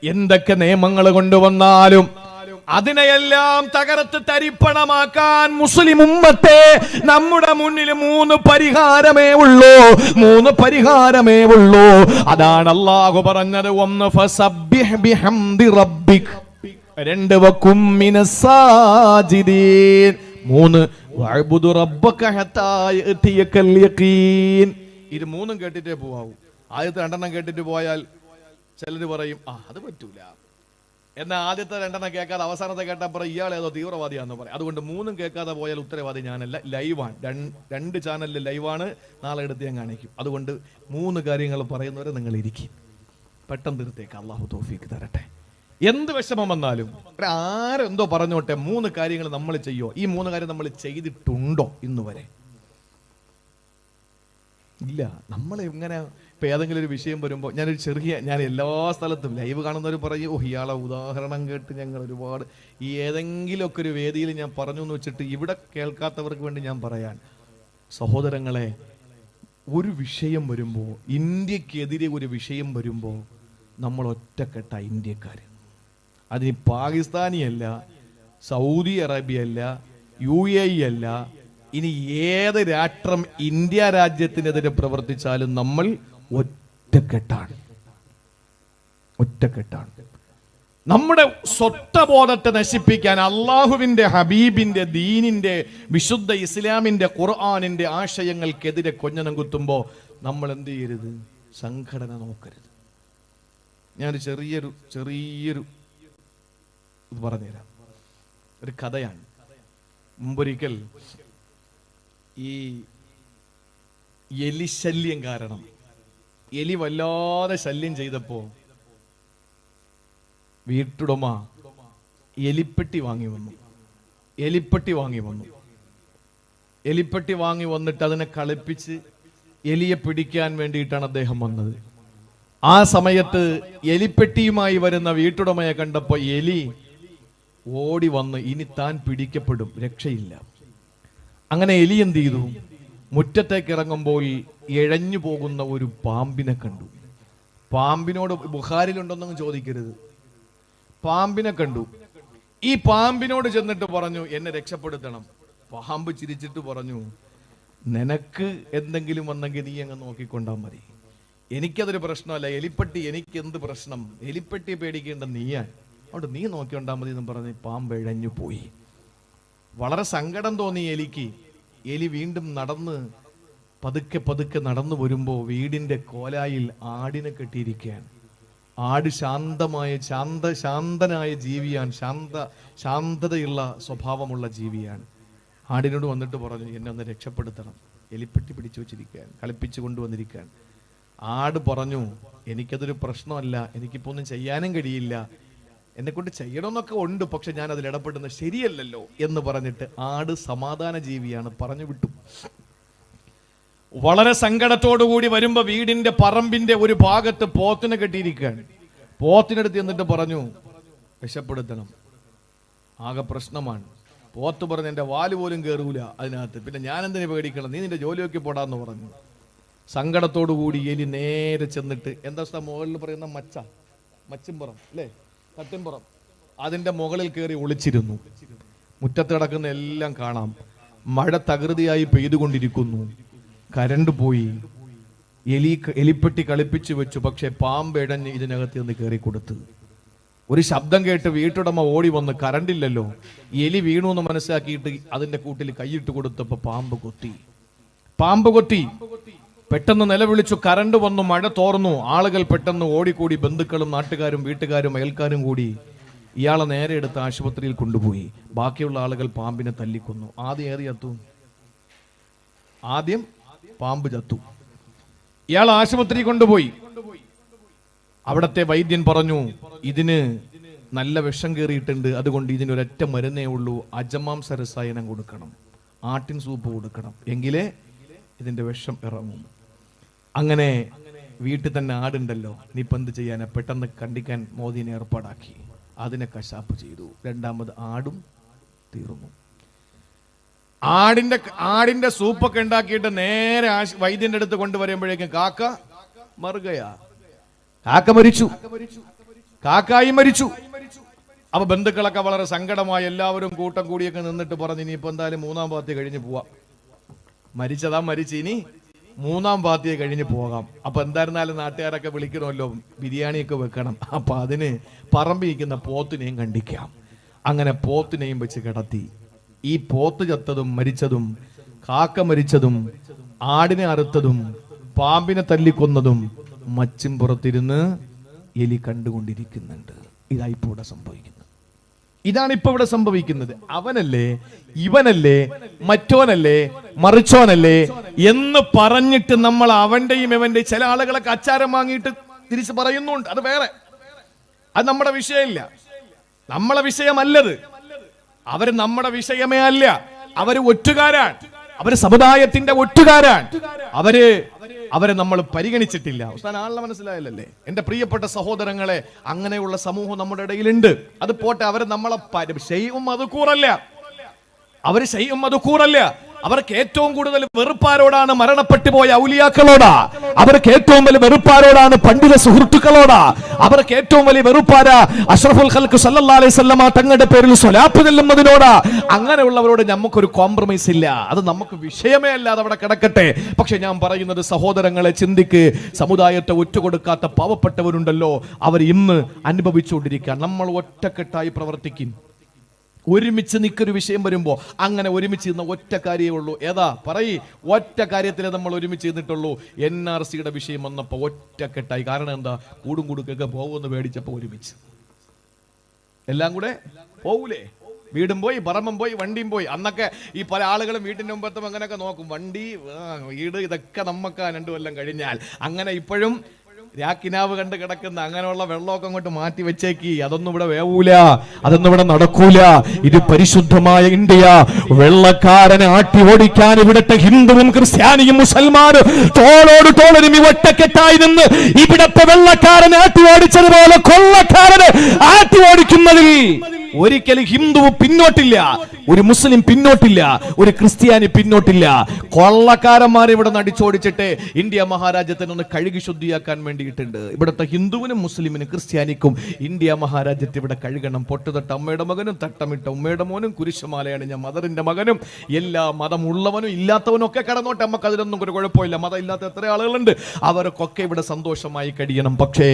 എന്തൊക്കെ നിയമങ്ങൾ കൊണ്ടുവന്നാലും അതിനെയെല്ലാം തകർത്ത് തരിപ്പണമാക്കാൻ മുസ്ലിം ഉമ്മത്തെ നമ്മുടെ മുന്നിൽ മൂന്ന് പരിഹാരമേ ഉള്ളൂ, മൂന്ന് പരിഹാരമേ ഉള്ളൂ. അതാണ് അല്ലാഹു പറഞ്ഞത്, ഒന്ന് ഫസബ്ബിഹ് ബിഹംദി റബ്ബിക്, രണ്ട് വകും മിനസ് സാജിദീൻ, മൂന്ന് വഅബ്ദു റബ്ബക ഹത്താ യഅതിയകൽ യഖീൻ. ഇത് മൂന്നും കേട്ടിട്ടേ പോവാവൂ. ആദ്യത്തെ രണ്ടെണ്ണം കേട്ടിട്ട് പോയാൽ ചിലർ പറയും അത് പറ്റൂല, എന്നാൽ ആദ്യത്തെ രണ്ടെണ്ണം കേൾക്കാതെ അവസാനത്തെ കേട്ടാൽ പറയും ഇയാൾ ഏതോ തീവ്രവാദിയാന്ന് പറയും. അതുകൊണ്ട് മൂന്നും കേൾക്കാതെ പോയാൽ ഉത്തരവാദി ഞാനല്ല, ലൈവാണ്, രണ്ട് ചാനലിൽ ലൈവാണ്, നാളെ എടുത്ത് ഞാൻ കാണിക്കും. അതുകൊണ്ട് മൂന്ന് കാര്യങ്ങൾ പറയുന്നവരെ നിങ്ങൾ ഇരിക്കും, പെട്ടെന്ന് തീർത്തേക്ക്. അള്ളാഹു തൗഫീഖ് തരട്ടെ. എന്ത് വിഷമം വന്നാലും ആരെന്തോ പറഞ്ഞോട്ടെ, മൂന്ന് കാര്യങ്ങൾ നമ്മൾ ചെയ്യോ? ഈ മൂന്ന് കാര്യം നമ്മൾ ചെയ്തിട്ടുണ്ടോ ഇന്ന് വരെ? ഇല്ല. നമ്മൾ എങ്ങനെ ഇപ്പം ഏതെങ്കിലും ഒരു വിഷയം വരുമ്പോൾ ഞാൻ എല്ലാ സ്ഥലത്തും ലൈവ് കാണുന്നവർ പറയും ഇയാളെ ഉദാഹരണം കേട്ട് ഞങ്ങൾ ഒരുപാട് ഈ ഏതെങ്കിലുമൊക്കെ ഒരു വേദിയിൽ ഞാൻ പറഞ്ഞു എന്ന് വെച്ചിട്ട് ഇവിടെ കേൾക്കാത്തവർക്ക് വേണ്ടി ഞാൻ പറയാൻ, സഹോദരങ്ങളെ, ഒരു വിഷയം വരുമ്പോൾ, ഇന്ത്യക്കെതിരെ ഒരു വിഷയം വരുമ്പോൾ നമ്മൾ ഒറ്റക്കെട്ട ഇന്ത്യക്കാർ. അതിന് പാകിസ്ഥാനിയല്ല, സൗദി അറേബ്യ അല്ല, UAE അല്ല, ഇനി ഏത് രാഷ്ട്രം ഇന്ത്യ രാജ്യത്തിനെതിരെ പ്രവർത്തിച്ചാലും നമ്മൾ ഒറ്റക്കെട്ടാണ്, ഒറ്റക്കെട്ടാണ്. നമ്മുടെ സ്വത്വബോധത്തെ നശിപ്പിക്കാൻ അള്ളാഹുവിന്റെ ഹബീബിന്റെ ദീനിന്റെ വിശുദ്ധ ഇസ്ലാമിന്റെ ഖുർആനിന്റെ ആശയങ്ങൾക്കെതിരെ കൊഞ്ഞനം കുത്തുമ്പോൾ നമ്മൾ എന്ത് ചെയ്യരുത്? സംഘടന നോക്കരുത്. ഞാനൊരു ചെറിയൊരു ഇത് പറഞ്ഞുതരാം. ഒരു കഥയാണ്. മുമ്പൊരിക്കൽ ഈ എലി ശല്യം കാരണം എലി വല്ലാതെ ശല്യം ചെയ്തപ്പോ വീട്ടുടമ എലിപ്പെട്ടി വാങ്ങി വന്നു. എലിപ്പെട്ടി വാങ്ങി വന്നിട്ട് അതിനെ കളിപ്പിച്ച് എലിയെ പിടിക്കാൻ വേണ്ടിയിട്ടാണ് അദ്ദേഹം വന്നത്. ആ സമയത്ത് എലിപ്പെട്ടിയുമായി വരുന്ന വീട്ടുടമയെ കണ്ടപ്പോ എലി ഓടി വന്ന് ഇനി താൻ പിടിക്കപ്പെടും, രക്ഷയില്ല. അങ്ങനെ എലി എന്ത് ചെയ്തു? മുറ്റത്തേക്ക് ഇറങ്ങുമ്പോൾ ഇഴഞ്ഞു പോകുന്ന ഒരു പാമ്പിനെ കണ്ടു. പാമ്പിനോട് ബുഖാരിലുണ്ടെന്നൊന്നും ചോദിക്കരുത്, പാമ്പിനെ കണ്ടു. ഈ പാമ്പിനോട് ചെന്നിട്ട് പറഞ്ഞു എന്നെ രക്ഷപ്പെടുത്തണം. പാമ്പ് ചിരിച്ചിട്ട് പറഞ്ഞു നിനക്ക് എന്തെങ്കിലും വന്നെങ്കിൽ നീ അങ്ങ് നോക്കിക്കൊണ്ടാ മതി, എനിക്കതൊരു പ്രശ്നമല്ല. എലിപ്പെട്ടി എനിക്ക് എന്ത് പ്രശ്നം? എലിപ്പെട്ടിയെ പേടിക്കേണ്ട നീയാണ്, അതുകൊണ്ട് നീ നോക്കിക്കൊണ്ടാ മതി എന്ന് പറഞ്ഞ് പാമ്പ് ഇഴഞ്ഞു പോയി. വളരെ സങ്കടം തോന്നി എലിക്ക്. എലി വീണ്ടും പതുക്കെ നടന്നു വരുമ്പോൾ വീടിന്റെ കോലായിൽ ആടിനെ കെട്ടിയിരിക്കുകയാണ്. ആട് ശാന്തനായ ജീവിയാണ്, ശാന്തതയുള്ള സ്വഭാവമുള്ള ജീവിയാണ്. ആടിനോട് വന്നിട്ട് പറഞ്ഞു എന്നെ ഒന്ന് രക്ഷപ്പെടുത്തണം, എലിപ്പെട്ടി പിടിച്ചു വെച്ചിരിക്കാൻ, കളിപ്പിച്ചു കൊണ്ടുവന്നിരിക്കാൻ. ആട് പറഞ്ഞു എനിക്കതൊരു പ്രശ്നമല്ല, എനിക്കിപ്പോ ഒന്നും ചെയ്യാനും കഴിയില്ല, എന്നെ കൊണ്ട് ചെയ്യണമെന്നൊക്കെ ഉണ്ട്, പക്ഷെ ഞാൻ അതിൽ ഇടപെടുന്നത് ശരിയല്ലല്ലോ എന്ന് പറഞ്ഞിട്ട് ആട് സമാധാന ജീവിയാണ്, പറഞ്ഞു വിട്ടു. വളരെ സങ്കടത്തോടുകൂടി വരുമ്പോ വീടിന്റെ പറമ്പിന്റെ ഒരു ഭാഗത്ത് പോത്തിനെ കെട്ടിയിരിക്കുകയാണ്. പോത്തിനടുത്ത് എന്നിട്ട് പറഞ്ഞു രക്ഷപ്പെടുത്തണം, ആകെ പ്രശ്നമാണ്. പോത്ത് പറഞ്ഞു എന്റെ വാല് പോലും കയറൂല അതിനകത്ത്, പിന്നെ ഞാൻ എന്തിനു പേടിക്കണം, നീ നിന്റെ ജോലിയൊക്കെ പോടാന്ന് പറഞ്ഞു. സങ്കടത്തോടുകൂടി എലി നേരെ ചെന്നിട്ട് എന്താ മുകളിൽ പറയുന്ന മച്ചിമ്പുറം അല്ലേ, തട്ടിമ്പുറം, അതിന്റെ മുകളിൽ കയറി ഒളിച്ചിരുന്നു. മുറ്റത്ത് കിടക്കുന്ന എല്ലാം കാണാം. മഴ തകൃതിയായി പെയ്തുകൊണ്ടിരിക്കുന്നു. കരണ്ട് പോയി. എലിപ്പെട്ടി കളിപ്പിച്ചു വെച്ചു. പക്ഷെ പാമ്പ് ഇടഞ്ഞ് ഇതിനകത്ത് നിന്ന് കയറി കൊടുത്തു. ഒരു ശബ്ദം കേട്ട് വീട്ടുടമ ഓടി വന്ന് കരണ്ടില്ലല്ലോ, എലി വീണു എന്ന് മനസ്സിലാക്കിയിട്ട് അതിന്റെ കൂട്ടിൽ കൈയിട്ട് കൊടുത്തപ്പോ പാമ്പ് കൊത്തി. പെട്ടെന്ന് നിലവിളിച്ചു. കരണ്ട് വന്നു, മഴ തോർന്നു. ആളുകൾ പെട്ടെന്ന് ഓടിക്കൂടി. ബന്ധുക്കളും നാട്ടുകാരും വീട്ടുകാരും അയൽക്കാരും കൂടി ഇയാളെ നേരെ എടുത്ത് ആശുപത്രിയിൽ കൊണ്ടുപോയി. ബാക്കിയുള്ള ആളുകൾ പാമ്പിനെ തല്ലിക്കൊന്നു. ആദ്യം പാമ്പ് ചത്തു. ഇയാൾ ആശുപത്രി കൊണ്ടുപോയി. അവിടത്തെ വൈദ്യൻ പറഞ്ഞു ഇതിന് നല്ല വിഷം കയറിയിട്ടുണ്ട്, അതുകൊണ്ട് ഇതിനൊരൊറ്റ മരുന്നേ ഉള്ളൂ, അജമാംസ രസായനം കൊടുക്കണം, ആട്ടിൻ സൂപ്പ് കൊടുക്കണം, എങ്കിലേ ഇതിന്റെ വിഷം ഇറങ്ങും. അങ്ങനെ വീട്ടിൽ തന്നെ ആടുണ്ടല്ലോ, നീ ഇപ്പം എന്ത് ചെയ്യാനാ, പെട്ടെന്ന് കണ്ടിക്കാൻ മോദിനെ ഏർപ്പാടാക്കി, അതിനെ കശാപ്പ് ചെയ്തു. രണ്ടാമത് ആടും തീർന്നു. ആടിന്റെ സൂപ്പൊക്കെ ഉണ്ടാക്കിയിട്ട് നേരെ വൈദ്യന്റെ അടുത്ത് കൊണ്ടുവരുമ്പോഴേക്കും കാക്ക മറുകയാ, കാക്ക മരിച്ചു, കാക്കായി മരിച്ചു. അപ്പൊ ബന്ധുക്കളൊക്കെ വളരെ സങ്കടമായി എല്ലാവരും കൂട്ടം കൂടിയൊക്കെ നിന്നിട്ട് പറഞ്ഞു, ഇനിയിപ്പോ എന്തായാലും 3-ാം പാത്തി കഴിഞ്ഞ് പോവാം, മരിച്ചതാ മരിച്ചു, ഇനി 3-ാം പാത്തിയെ കഴിഞ്ഞ് പോകാം. അപ്പൊ എന്തായിരുന്നാലും നാട്ടുകാരൊക്കെ വിളിക്കണമല്ലോ, ബിരിയാണിയൊക്കെ വെക്കണം. അപ്പൊ അതിന് പറമ്പിരിക്കുന്ന പോത്തിനെയും കണ്ടിക്കാം. അങ്ങനെ പോത്തിനെയും വെച്ച് കിടത്തി. ഈ പോത്ത് ചത്തതും മരിച്ചതും, കാക്ക മരിച്ചതും, ആടിനെ അറുത്തതും, പാമ്പിനെ തല്ലിക്കൊന്നതും മച്ചിൻപുറത്തിരുന്ന് എലി കണ്ടുകൊണ്ടിരിക്കുന്നുണ്ട്. ഇതായിപ്പോ ഇവിടെ സംഭവിക്കുന്നത്. ഇതാണ് ഇപ്പൊ ഇവിടെ സംഭവിക്കുന്നത്. അവനല്ലേ, ഇവനല്ലേ, മറ്റോനല്ലേ, മറിച്ചോനല്ലേ എന്ന് പറഞ്ഞിട്ട് നമ്മൾ അവന്റെയും ഇവന്റെയും ചില ആളുകളൊക്കെ അച്ചാരം വാങ്ങിയിട്ട് തിരിച്ച് പറയുന്നുണ്ട്. അത് വേറെ, അത് നമ്മുടെ വിഷയമില്ല, നമ്മളെ വിഷയമല്ലത്. അവര് നമ്മുടെ വിഷയമേ അല്ല. അവര് ഒറ്റുകാരാണ്, അവര് സമുദായത്തിന്റെ ഒറ്റുകാരാണ്. അവരെ നമ്മൾ പരിഗണിച്ചിട്ടില്ല. ആളെ മനസ്സിലായല്ലേ? എന്റെ പ്രിയപ്പെട്ട സഹോദരങ്ങളെ, അങ്ങനെയുള്ള സമൂഹം നമ്മുടെ ഇടയിലുണ്ട്. അത് പോട്ടെ, അവര് നമ്മളെ ശൈഉം അത് കൂറല്ല, അവര് ശൈഉം അത് കൂറല്ല. അവർക്ക് ഏറ്റവും കൂടുതൽ വെറുപ്പാരോടാണ്? മരണപ്പെട്ടു പോയ ഔലിയാക്കളോടാ. അവർക്ക് ഏറ്റവും വലിയ വെറുപ്പാരോടാണ്? പണ്ഡിത സുഹൃത്തുക്കളോടാ. അവർക്ക് ഏറ്റവും വലിയ വെറുപ്പാരാ? അഷ്റഫുൽ ഖൽഖ് സല്ലല്ലാഹു അലൈഹി വസല്ലമ തങ്ങളുടെ പേരിൽ സ്വലാത്ത് ചൊല്ലുന്നതിനോടാ. അങ്ങനെയുള്ളവരോട് നമുക്കൊരു കോംപ്രമൈസ് ഇല്ല. അത് നമുക്ക് വിഷയമേ അല്ല, അത് അവിടെ കിടക്കട്ടെ. പക്ഷെ ഞാൻ പറയുന്നത്, സഹോദരങ്ങളെ ചിന്തിക്ക്. സമുദായത്തെ ഒറ്റുകൊടുക്കാത്ത പാവപ്പെട്ടവരുണ്ടല്ലോ, അവർ ഇന്ന് അനുഭവിച്ചുകൊണ്ടിരിക്കുക. നമ്മൾ ഒറ്റക്കെട്ടായി പ്രവർത്തിക്കും. ഒരുമിച്ച് നിൽക്കൊരു വിഷയം വരുമ്പോ അങ്ങനെ ഒരുമിച്ച് നിന്ന ഒറ്റ കാര്യമേ ഉള്ളൂ. ഏതാ പറയ്? ഒറ്റ കാര്യത്തിലേ നമ്മൾ ഒരുമിച്ച് നിന്നിട്ടുള്ളൂ. NRCയുടെ വിഷയം വന്നപ്പോ ഒറ്റക്കെട്ടായി. കാരണം എന്താ? കൂടും കൂടുക്കൊക്കെ പോകുമെന്ന് പേടിച്ചപ്പോ ഒരുമിച്ച്. എല്ലാം കൂടെ പോകൂലേ? വീടും പോയി, പറമ്പും പോയി, വണ്ടിയും പോയി. അന്നൊക്കെ ഈ പല ആളുകളും വീട്ടിന്റെ മുമ്പത്തും അങ്ങനെയൊക്കെ നോക്കും, വണ്ടി, വീട്, ഇതൊക്കെ നമുക്ക് 2 കൊല്ലം കഴിഞ്ഞാൽ. അങ്ങനെ ഇപ്പോഴും രാക്കിനാവ് കണ്ട് കിടക്കുന്ന അങ്ങനെയുള്ള വെള്ളമൊക്കെ അങ്ങോട്ട് മാറ്റി വെച്ചേക്ക്. അതൊന്നും ഇവിടെ വേവൂല, അതൊന്നും ഇവിടെ നടക്കൂല. ഇത് പരിശുദ്ധമായ ഇന്ത്യ. വെള്ളക്കാരനെ ആട്ടി ഓടിക്കാൻ ഇവിടുത്തെ ഹിന്ദുവും ക്രിസ്ത്യാനിയും മുസൽമാനും തോളോട് തോളൊരുമി ഒറ്റക്കെട്ടായി നിന്ന് ഇവിടത്തെ വെള്ളക്കാരനെ ആട്ടി ഓടിച്ചതുപോലെ കൊള്ളക്കാരനെ ആട്ടി ഓടിക്കുന്നതിൽ ഒരിക്കലും ഹിന്ദു പിന്നോട്ടില്ല, ഒരു മുസ്ലിം പിന്നോട്ടില്ല, ഒരു ക്രിസ്ത്യാനി പിന്നോട്ടില്ല. കൊള്ളക്കാരന്മാരെ ഇവിടെ നടിച്ചോടിച്ചിട്ട് ഇന്ത്യ മഹാരാജ്യത്തിനെ ഒന്ന് കഴുകി ശുദ്ധിയാക്കാൻ വേണ്ടിയിട്ടുണ്ട്. ഇവിടുത്തെ ഹിന്ദുവിനും മുസ്ലിമിനും ക്രിസ്ത്യാനിക്കും ഇന്ത്യ മഹാരാജ്യത്തെ ഇവിടെ കഴുകണം. പൊട്ടുതൊട്ട അമ്മയുടെ മകനും തട്ടമിട്ട ഉമ്മയുടെ മോനും കുരിശുമാലയാണ് ഞാൻ മദറിന്റെ മകനും. എല്ലാ മതമുള്ളവനും ഇല്ലാത്തവനും ഒക്കെ കടന്നോട്ടെ, നമുക്ക് അതിലൊന്നും ഒരു കുഴപ്പമില്ല. മതം ഇല്ലാത്ത എത്ര ആളുകളുണ്ട്, അവർക്കൊക്കെ ഇവിടെ സന്തോഷമായി കഴിയണം. പക്ഷേ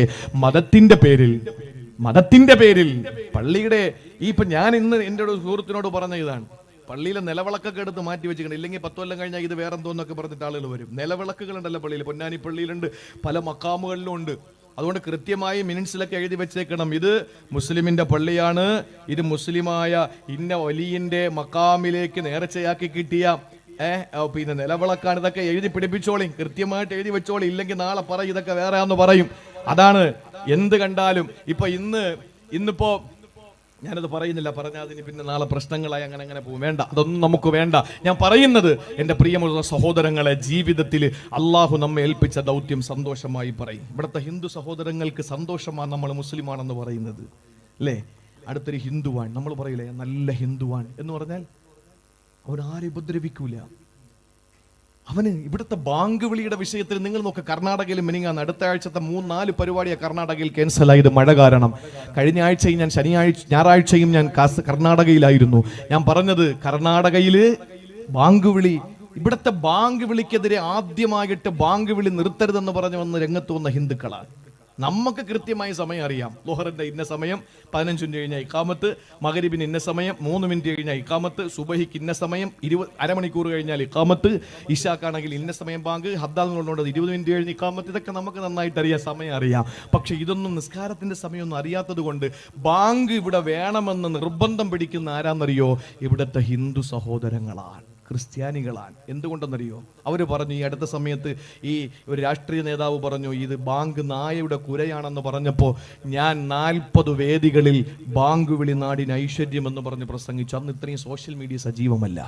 മതത്തിന്റെ പേരിൽ പള്ളിയുടെ ഇപ്പൊ ഞാൻ ഇന്ന് എൻ്റെ ഒരു സുഹൃത്തിനോട് പറഞ്ഞ ഇതാണ്, പള്ളിയിലെ നിലവിളക്കൊക്കെ എടുത്ത് മാറ്റി വെച്ചിട്ടുണ്ട്. ഇല്ലെങ്കിൽ 10 കൊല്ലം കഴിഞ്ഞാൽ ഇത് വേറെ എന്തോന്നൊക്കെ പറഞ്ഞിട്ട് ആളുകൾ വരും. നിലവിളക്കുകൾ ഉണ്ടല്ലോ പള്ളിയിൽ, പൊന്നാനി പള്ളിയിലുണ്ട്, പല മക്കാമുകളിലും ഉണ്ട്. അതുകൊണ്ട് കൃത്യമായി മിനിറ്റ്സിലൊക്കെ എഴുതി വെച്ചേക്കണം, ഇത് മുസ്ലിമിന്റെ പള്ളിയാണ്, ഇത് മുസ്ലിമായ ഇന്ന വലിയന്റെ മക്കാമിലേക്ക് നേർച്ചയാക്കി കിട്ടിയ പിന്നെ നിലവിളക്കാണ്. ഇതൊക്കെ എഴുതി പിടിപ്പിച്ചോളി, കൃത്യമായിട്ട് എഴുതി വെച്ചോളി. ഇല്ലെങ്കിൽ നാളെ പറയും ഇതൊക്കെ വേറെ ആണെന്ന് പറയും. അതാണ് എന്ത് കണ്ടാലും. ഇപ്പൊ ഇന്നിപ്പോ ഞാനത് പറയുന്നില്ല, പറഞ്ഞാൽ അതിന് പിന്നെ നാളെ പ്രശ്നങ്ങളായി അങ്ങനെ പോകും. വേണ്ട, അതൊന്നും നമുക്ക് വേണ്ട. ഞാൻ പറയുന്നത്, എൻ്റെ പ്രിയമുള്ള സഹോദരങ്ങളെ, ജീവിതത്തിൽ അള്ളാഹു നമ്മെ ഏൽപ്പിച്ച ദൗത്യം സന്തോഷമായി പറയും. ഇവിടുത്തെ ഹിന്ദു സഹോദരങ്ങൾക്ക് സന്തോഷമാണ് നമ്മൾ മുസ്ലിമാണെന്ന് പറയുന്നത്, അല്ലേ? അടുത്തൊരു ഹിന്ദുവാൻ, നമ്മൾ പറയില്ലേ നല്ല ഹിന്ദുവാൻ എന്ന് പറഞ്ഞാൽ അവൻ ആരെ ഉപദ്രവിക്കൂല. അവന് ഇവിടുത്തെ ബാങ്ക് വിളിയുടെ വിഷയത്തിൽ നിങ്ങൾ നോക്ക്, കർണാടകയിൽ മിനിങ്ങാന്ന് അടുത്ത ആഴ്ചത്തെ 3-4 പരിപാടിയാണ് കർണാടകയിൽ ക്യാൻസലായത് മഴ കാരണം. കഴിഞ്ഞ ആഴ്ചയും ഞാൻ ഞായറാഴ്ചയും ഞാൻ കർണാടകയിലായിരുന്നു. ഞാൻ പറഞ്ഞത്, കർണാടകയിൽ ബാങ്ക് വിളി, ഇവിടുത്തെ ബാങ്ക് വിളിക്കെതിരെ ആദ്യമായിട്ട് ബാങ്ക് വിളി നിർത്തരുതെന്ന് പറഞ്ഞു വന്ന് രംഗത്ത് വന്ന ഹിന്ദുക്കളാണ്. നമുക്ക് കൃത്യമായി സമയം അറിയാം. ലുഹറിന്റെ ഇന്ന സമയം 15 മിനിറ്റ് കഴിഞ്ഞാൽ ഇഖാമത്ത്, മഗ്രിബിന് ഇന്ന സമയം 3 മിനിറ്റ് കഴിഞ്ഞാൽ ഇഖാമത്ത്, സുബഹിക്ക് ഇന്ന സമയം അരമണിക്കൂർ കഴിഞ്ഞാൽ ഇഖാമത്ത്, ഇശാക്കാണെങ്കിൽ ഇന്ന സമയം ബാങ്ക്, ഹദ്ദാദുകളുണ്ട് 20 മിനിറ്റ് കഴിഞ്ഞ് ഇഖാമത്ത്. ഇതൊക്കെ നമുക്ക് നന്നായിട്ട് അറിയാം, സമയം അറിയാം. പക്ഷെ ഇതൊന്നും നിസ്കാരത്തിന്റെ സമയമൊന്നും അറിയാത്തത് കൊണ്ട് ബാങ്ക് ഇവിടെ വേണമെന്ന് നിർബന്ധം പിടിക്കുന്ന ആരാന്നറിയോ? ഇവിടുത്തെ ഹിന്ദു സഹോദരങ്ങളാണ്. ക്രിസ്ത്യാനികളാണ്. എന്തുകൊണ്ടെന്നറിയോ? അവര് പറഞ്ഞു, ഈ അടുത്ത സമയത്ത് ഈ ഒരു രാഷ്ട്രീയ നേതാവ് പറഞ്ഞു ഇത് ബാങ്ക് നായയുടെ കുരയാണെന്ന് പറഞ്ഞപ്പോൾ ഞാൻ 40 വേദികളിൽ ബാങ്ക് വിളി നാടിന് ഐശ്വര്യം എന്ന് പറഞ്ഞ് പ്രസംഗിച്ചു. അന്ന് ഇത്രയും സോഷ്യൽ മീഡിയ സജീവമല്ല.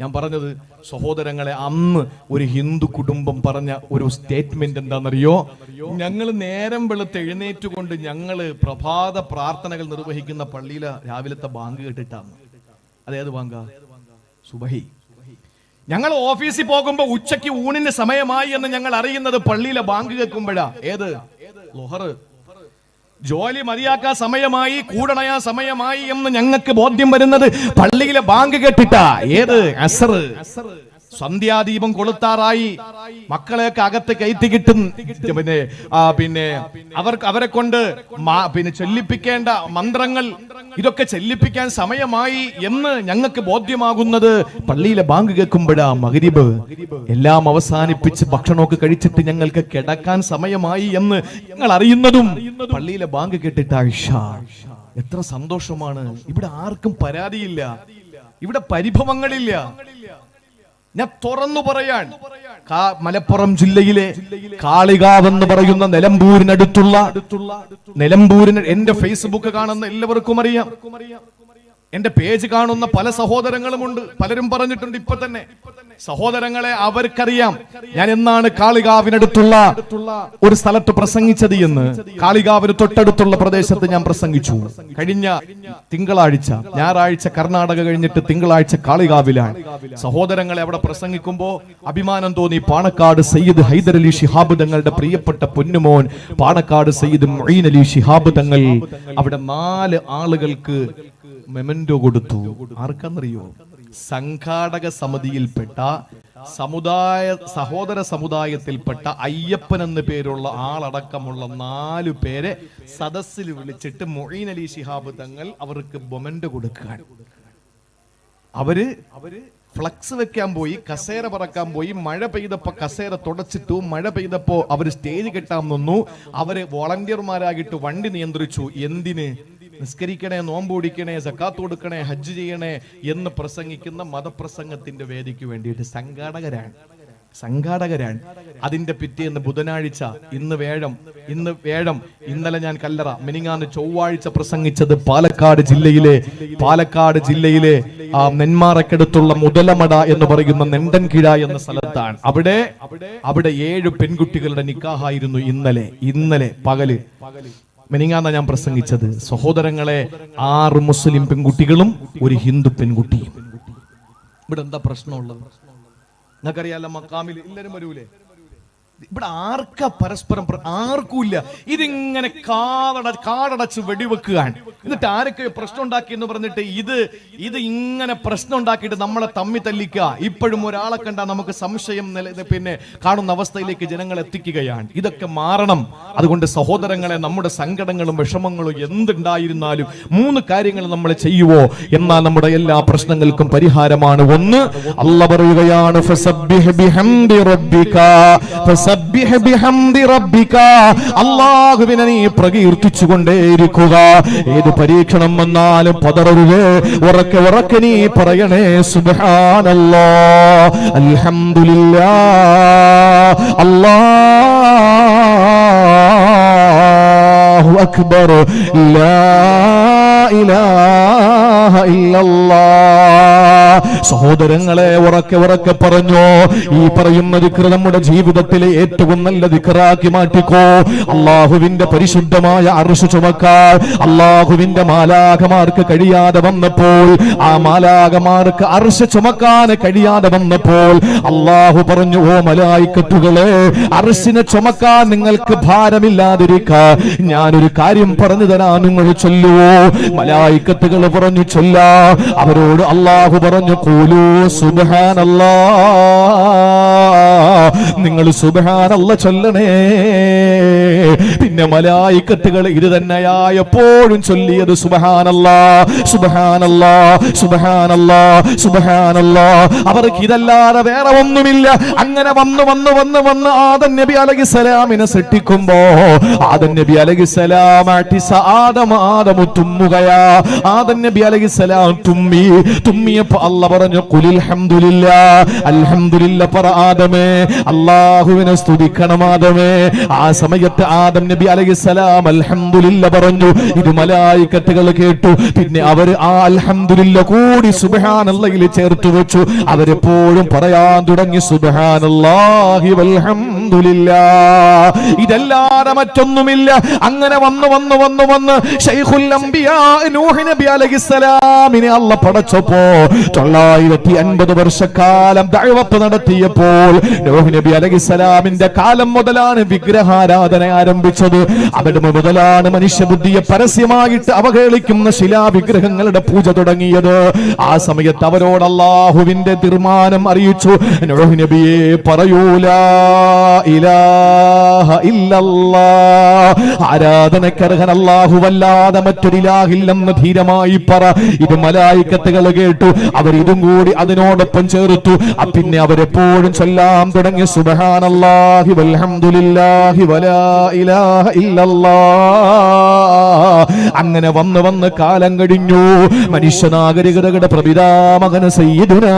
ഞാൻ പറഞ്ഞത് സഹോദരങ്ങളെ, അന്ന് ഒരു ഹിന്ദു കുടുംബം പറഞ്ഞ ഒരു സ്റ്റേറ്റ്മെന്റ് എന്താണെന്നറിയോ? ഞങ്ങൾ നേരം വെളുത്ത് എഴുന്നേറ്റുകൊണ്ട് ഞങ്ങള് പ്രഭാത പ്രാർത്ഥനകൾ നിർവഹിക്കുന്ന പള്ളിയിലെ രാവിലത്തെ ബാങ്ക് കേട്ടിട്ടാണ്. അതേത് ബാങ്കാ? സുബഹി. ഞങ്ങൾ ഓഫീസിൽ പോകുമ്പോ ഉച്ചയ്ക്ക് ഊണിന് സമയമായി എന്ന് ഞങ്ങൾ അറിയുന്നത് പള്ളിയിലെ ബാങ്ക് കേൾക്കുമ്പോഴാ. ഏത്? ളുഹർ. ജോലി മതിയാക്കാൻ സമയമായി, കൂടണയാ സമയമായി എന്ന് ഞങ്ങൾക്ക് ബോധ്യം വരുന്നത് പള്ളിയിലെ ബാങ്ക് കേട്ടിട്ടാ. ഏത്? അസർ. സന്ധ്യാദീപം കൊളുത്താറായി, മക്കളെയൊക്കെ അകത്ത് കയറ്റി കിട്ടും. പിന്നെ അവരെ കൊണ്ട് ചൊല്ലിപ്പിക്കേണ്ട മന്ത്രങ്ങൾ ഇതൊക്കെ ചൊല്ലിപ്പിക്കാൻ സമയമായി എന്ന് ഞങ്ങൾക്ക് ബോധ്യമാകുന്നത് പള്ളിയിലെ ബാങ്ക് കേൾക്കുമ്പോഴാ. മഗ്രിബ് എല്ലാം അവസാനിപ്പിച്ച് ഭക്ഷണമൊക്കെ കഴിച്ചിട്ട് ഞങ്ങൾക്ക് കിടക്കാൻ സമയമായി എന്ന് ഞങ്ങൾ അറിയുന്നതും പള്ളിയിലെ ബാങ്ക് കേട്ടിട്ടാ. ഇശാ. എത്ര സന്തോഷമാണ്! ഇവിടെ ആർക്കും പരാതിയില്ല, ഇവിടെ പരിഭവങ്ങളില്ല. ഞാൻ തുറന്നു പറയാൻ, മലപ്പുറം ജില്ലയിലെ കാളികാവ് എന്ന് പറയുന്ന നിലമ്പൂരിന് എന്റെ ഫേസ്ബുക്ക് കാണുന്ന എല്ലാവർക്കും അറിയാം, എന്റെ പേജ് കാണുന്ന പല സഹോദരങ്ങളുമുണ്ട്. പലരും പറഞ്ഞിട്ടുണ്ട് ഇപ്പൊ തന്നെ. സഹോദരങ്ങളെ, അവർക്കറിയാം ഞാൻ എന്നാണ് കാളികാവിനടുത്തുള്ള ഒരു സ്ഥലത്ത് പ്രസംഗിച്ചത് എന്ന്. കാളികാവിന് തൊട്ടടുത്തുള്ള പ്രദേശത്ത് ഞാൻ പ്രസംഗിച്ചു. കഴിഞ്ഞ തിങ്കളാഴ്ച, ഞായറാഴ്ച കർണാടക കഴിഞ്ഞിട്ട് തിങ്കളാഴ്ച കാളികാവിലാണ്. സഹോദരങ്ങളെ, അവിടെ പ്രസംഗിക്കുമ്പോ അഭിമാനം തോന്നി. പാണക്കാട് സയ്യിദ് ഹൈദരലി ശിഹാബ് തങ്ങളുടെ പ്രിയപ്പെട്ട പൊന്നുമോൻ പാണക്കാട് സയ്യിദ് മുഈൻ അലി ശിഹാബ് തങ്ങൾ അവിടെ 4 ആളുകൾക്ക് മെമന്റോ കൊടുത്തു. ആർക്കെന്നറിയോ? സംഘാടക സമിതിയിൽപ്പെട്ട സഹോദര സമുദായത്തിൽപ്പെട്ട അയ്യപ്പൻ എന്ന പേരുള്ള ആളടക്കമുള്ള 4 പേരെ സദസ്സിൽ വിളിച്ചിട്ട് മുഈൻ അലി ശിഹാബ് തങ്ങൾ അവർക്ക് മൊമെന്റോ കൊടുക്കുകയാണ്. അവര് ഫ്ലക്സ് വെക്കാൻ പോയി, കസേര പറക്കാൻ പോയി. മഴ പെയ്തപ്പോ കസേര തുടച്ചിട്ടു. മഴ പെയ്തപ്പോ അവര് സ്റ്റേജ് കെട്ടാൻ നിന്നു. അവര് വോളണ്ടിയർമാരായിട്ട് വണ്ടി നിയന്ത്രിച്ചു. എന്തിന്? നിസ്കരിക്കണേ, നോമ്പ് പിടിക്കണേ, സക്കാത്ത് കൊടുക്കണേ, ഹജ്ജ് ചെയ്യണേ എന്ന് പ്രസംഗിക്കുന്ന മതപ്രസംഗത്തിന്റെ വേദിക്ക് വേണ്ടിയിട്ട് സംഘാടകരാണ്. അതിന്റെ പിറ്റേന്ന് ബുധനാഴ്ച, ഇന്ന് വേഴം, ഇന്നലെ ഞാൻ കല്ലറ, മിനിങ്ങാന്ന് ചൊവ്വാഴ്ച പ്രസംഗിച്ചത് പാലക്കാട് ജില്ലയിലെ നെന്മാറക്കടുത്തുള്ള മുതലമട എന്ന് പറയുന്ന നെണ്ടൻകിഴ എന്ന സ്ഥലത്താണ്. അവിടെ 7 പെൺകുട്ടികളുടെ നിക്കാഹായിരുന്നു ഇന്നലെ പകല്. മിനിങ്ങാന്ന ഞാൻ പ്രസംഗിച്ചത്. സഹോദരങ്ങളെ, 6 മുസ്ലിം പെൺകുട്ടികളും ഒരു ഹിന്ദു പെൺകുട്ടിയും. ഇവിടെ എന്താ പ്രശ്നമുള്ളത്? നിങ്ങൾക്കറിയാലോ, മക്കാമിൽ എല്ലാവരും വരൂലേ? ഇവിടെ ആർക്കാ പരസ്പരം? ആർക്കുമില്ല. ഇതിങ്ങനെ കാടടച്ച് വെടിവെക്കുകയാണ്. എന്നിട്ട് ആരൊക്കെ പ്രശ്നം ഉണ്ടാക്കി എന്ന് പറഞ്ഞിട്ട് ഇത് ഇങ്ങനെ പ്രശ്നം ഉണ്ടാക്കിയിട്ട് നമ്മളെ തമ്മി തല്ലിക്കുക. ഇപ്പോഴും ഒരാളെ കണ്ടാൽ നമുക്ക് സംശയം പിന്നെ കാണുന്ന അവസ്ഥയിലേക്ക് ജനങ്ങൾ എത്തിക്കുകയാണ്. ഇതൊക്കെ മാറണം. അതുകൊണ്ട് സഹോദരങ്ങളെ, നമ്മുടെ സങ്കടങ്ങളും വിഷമങ്ങളും എന്തുണ്ടായിരുന്നാലും 3 കാര്യങ്ങൾ നമ്മൾ ചെയ്യുവോ എന്നാൽ നമ്മുടെ എല്ലാ പ്രശ്നങ്ങൾക്കും പരിഹാരമാണ്. 1, അല്ലാഹു പറയുകയാണ്, ഫസബ്ബിഹ് ബിഹംദി റബ്ബിക, ഫസബ്ബിഹ് ബിഹംദി റബ്ബിക, അല്ലാഹുവിനെ നീ പ്രകീർത്തിച്ചുകൊണ്ടേയിരിക്കുക. ഏത് പരീക്ഷണം വന്നാലും പതറരുത്. ഉറക്കെ നീ പറയണേ, സുബ്ഹാനല്ലാഹ്, അൽഹംദുലില്ലാഹ്, അല്ലാഹു അക്ബർ, ലാ ഇലാഹ ഇല്ലല്ലാഹ്. സഹോദരങ്ങളെ, ഉറക്കെ പറഞ്ഞോ. ഈ പറയുന്ന ദിക്ർ നമ്മുടെ ജീവിതത്തിലെ ഏറ്റവും നല്ല ദിക്റാക്കി മാറ്റിക്കോ. അള്ളാഹുവിന്റെ പരിശുദ്ധമായ അർശ് ചുമക്കാൻ അള്ളാഹുവിന്റെ മാലാഖമാർക്ക് കഴിയാതെ വന്നപ്പോൾ, ആ മാലാഖമാർക്ക് അർശ് ചുമക്കാൻ കഴിയാതെ വന്നപ്പോൾ അള്ളാഹു പറഞ്ഞു, ഓ മലായിക്കത്തുകളെ, അർശിനെ ചുമക്കാൻ നിങ്ങൾക്ക് ഭാരമില്ലാതിരിക്കാൻ ഞാനൊരു കാര്യം പറഞ്ഞു തരാൻ നിങ്ങൾ ചൊല്ലുവോ? മലായിക്കത്തുകൾ പറഞ്ഞു, ചൊല്ലാ. അവരോട് അള്ളാഹു പറഞ്ഞു, ഖൂലൂ സുബ്ഹാനല്ലാഹ്, നിങ്ങൾ സുബ്ഹാനല്ലാഹ് ചൊല്ലണേ. പിന്നെ പിന്നെ മലായിക്കത്തുകൾ ഇത് തന്നെയാ എപ്പോഴും ചൊല്ലിയത് സുബ്ഹാനല്ലാഹ് സുബ്ഹാനല്ലാഹ് സുബ്ഹാനല്ലാഹ് സുബ്ഹാനല്ലാഹ്. അവർക്ക് ഇതല്ലാതെ വേറെ ഒന്നുമില്ല. അങ്ങനെ വന്ന് ആദം നബി അലൈഹിസ്സലാമിനെ സൃഷ്ടിക്കുമ്പോ ആദം നബി അലൈഹിസ്സലാം ആദം തുമ്മുകയാ. ആദം നബി അലൈഹിസ്സലാം തുമ്മിയപ്പോ അല്ലാഹ് പറഞ്ഞു ഖുലിൽ ഹംദുലില്ലാഹ്, അൽഹംദുലില്ലാഹ് പറ ആദമേ, അല്ലാഹുവിനെ സ്തുതിക്കണം ആദമേ. ആ സമയത്ത് ആദം നബി അലൈഹിസ്സലാം അൽഹംദുലില്ലാഹ് പറഞ്ഞു. ഇത് മലായിക്കത്തുകൾ കേട്ടു. പിന്നെ അവർ ആ അൽഹംദുലില്ലാഹ് കൂടി സുബ്ഹാനല്ലാഹിൽ ചേർത്ത് വെച്ചു. അവരെപ്പോഴും പറയാൻ തുടങ്ങി സുബ്ഹാനല്ലാഹി വൽഹംദുലില്ലാഹ്. ഇതല്ലാതെ മറ്റൊന്നുമില്ല. അങ്ങനെ വന്ന് ശൈഖുൽ അംബിയാ നൂഹ് നബി അലൈഹിസ്സലാമിനെ അല്ലാഹ് പടച്ചപ്പോ 950 വർഷക്കാലം ദഅവത്ത് നടത്തിയപ്പോൾ നൂഹ് നബി അലൈഹിസ്സലാമിന്റെ കാലം മുതലാണ് വിഗ്രഹാരാധന ആരംഭിച്ചത്. അവിടെ മുതലാണ് മനുഷ്യബുദ്ധിയെ പരസ്യമായിട്ട് അവഹേളിക്കുന്ന ശിലാവിഗ്രഹങ്ങളുടെ പൂജ തുടങ്ങിയത്. ആ സമയത്ത് അവരോട് അല്ലാഹുവിന്റെ തീർമാനം അറിയിച്ചു. നൂഹ് നബിയെ പറയൂല ഇലാഹ ഇല്ലല്ലാഹ്, ആരാധനക്കർഹൻ അല്ലാഹുവല്ലാതെ മറ്റൊരു ഇലാഹില്ലെന്ന് ധീരമായി പറ. ഇത് മലായിക്കത്തുകൾ കേട്ടു. അവർ ഇതും കൂടി അതിനോടൊപ്പം ചേർത്തു. പിന്നെ അവരെപ്പോഴും ചൊല്ലാൻ തുടങ്ങി സുബ്ഹാനല്ലാഹി വൽഹംദുലില്ലാഹി വലാ ഇലാഹ ഇല്ലല്ലാഹ്. അങ്ങനെ വന്ന് കാലം കഴിഞ്ഞു. മനുഷ്യനാഗരികതയുടെ പ്രപിതാമകൻ സയ്യിദുനാ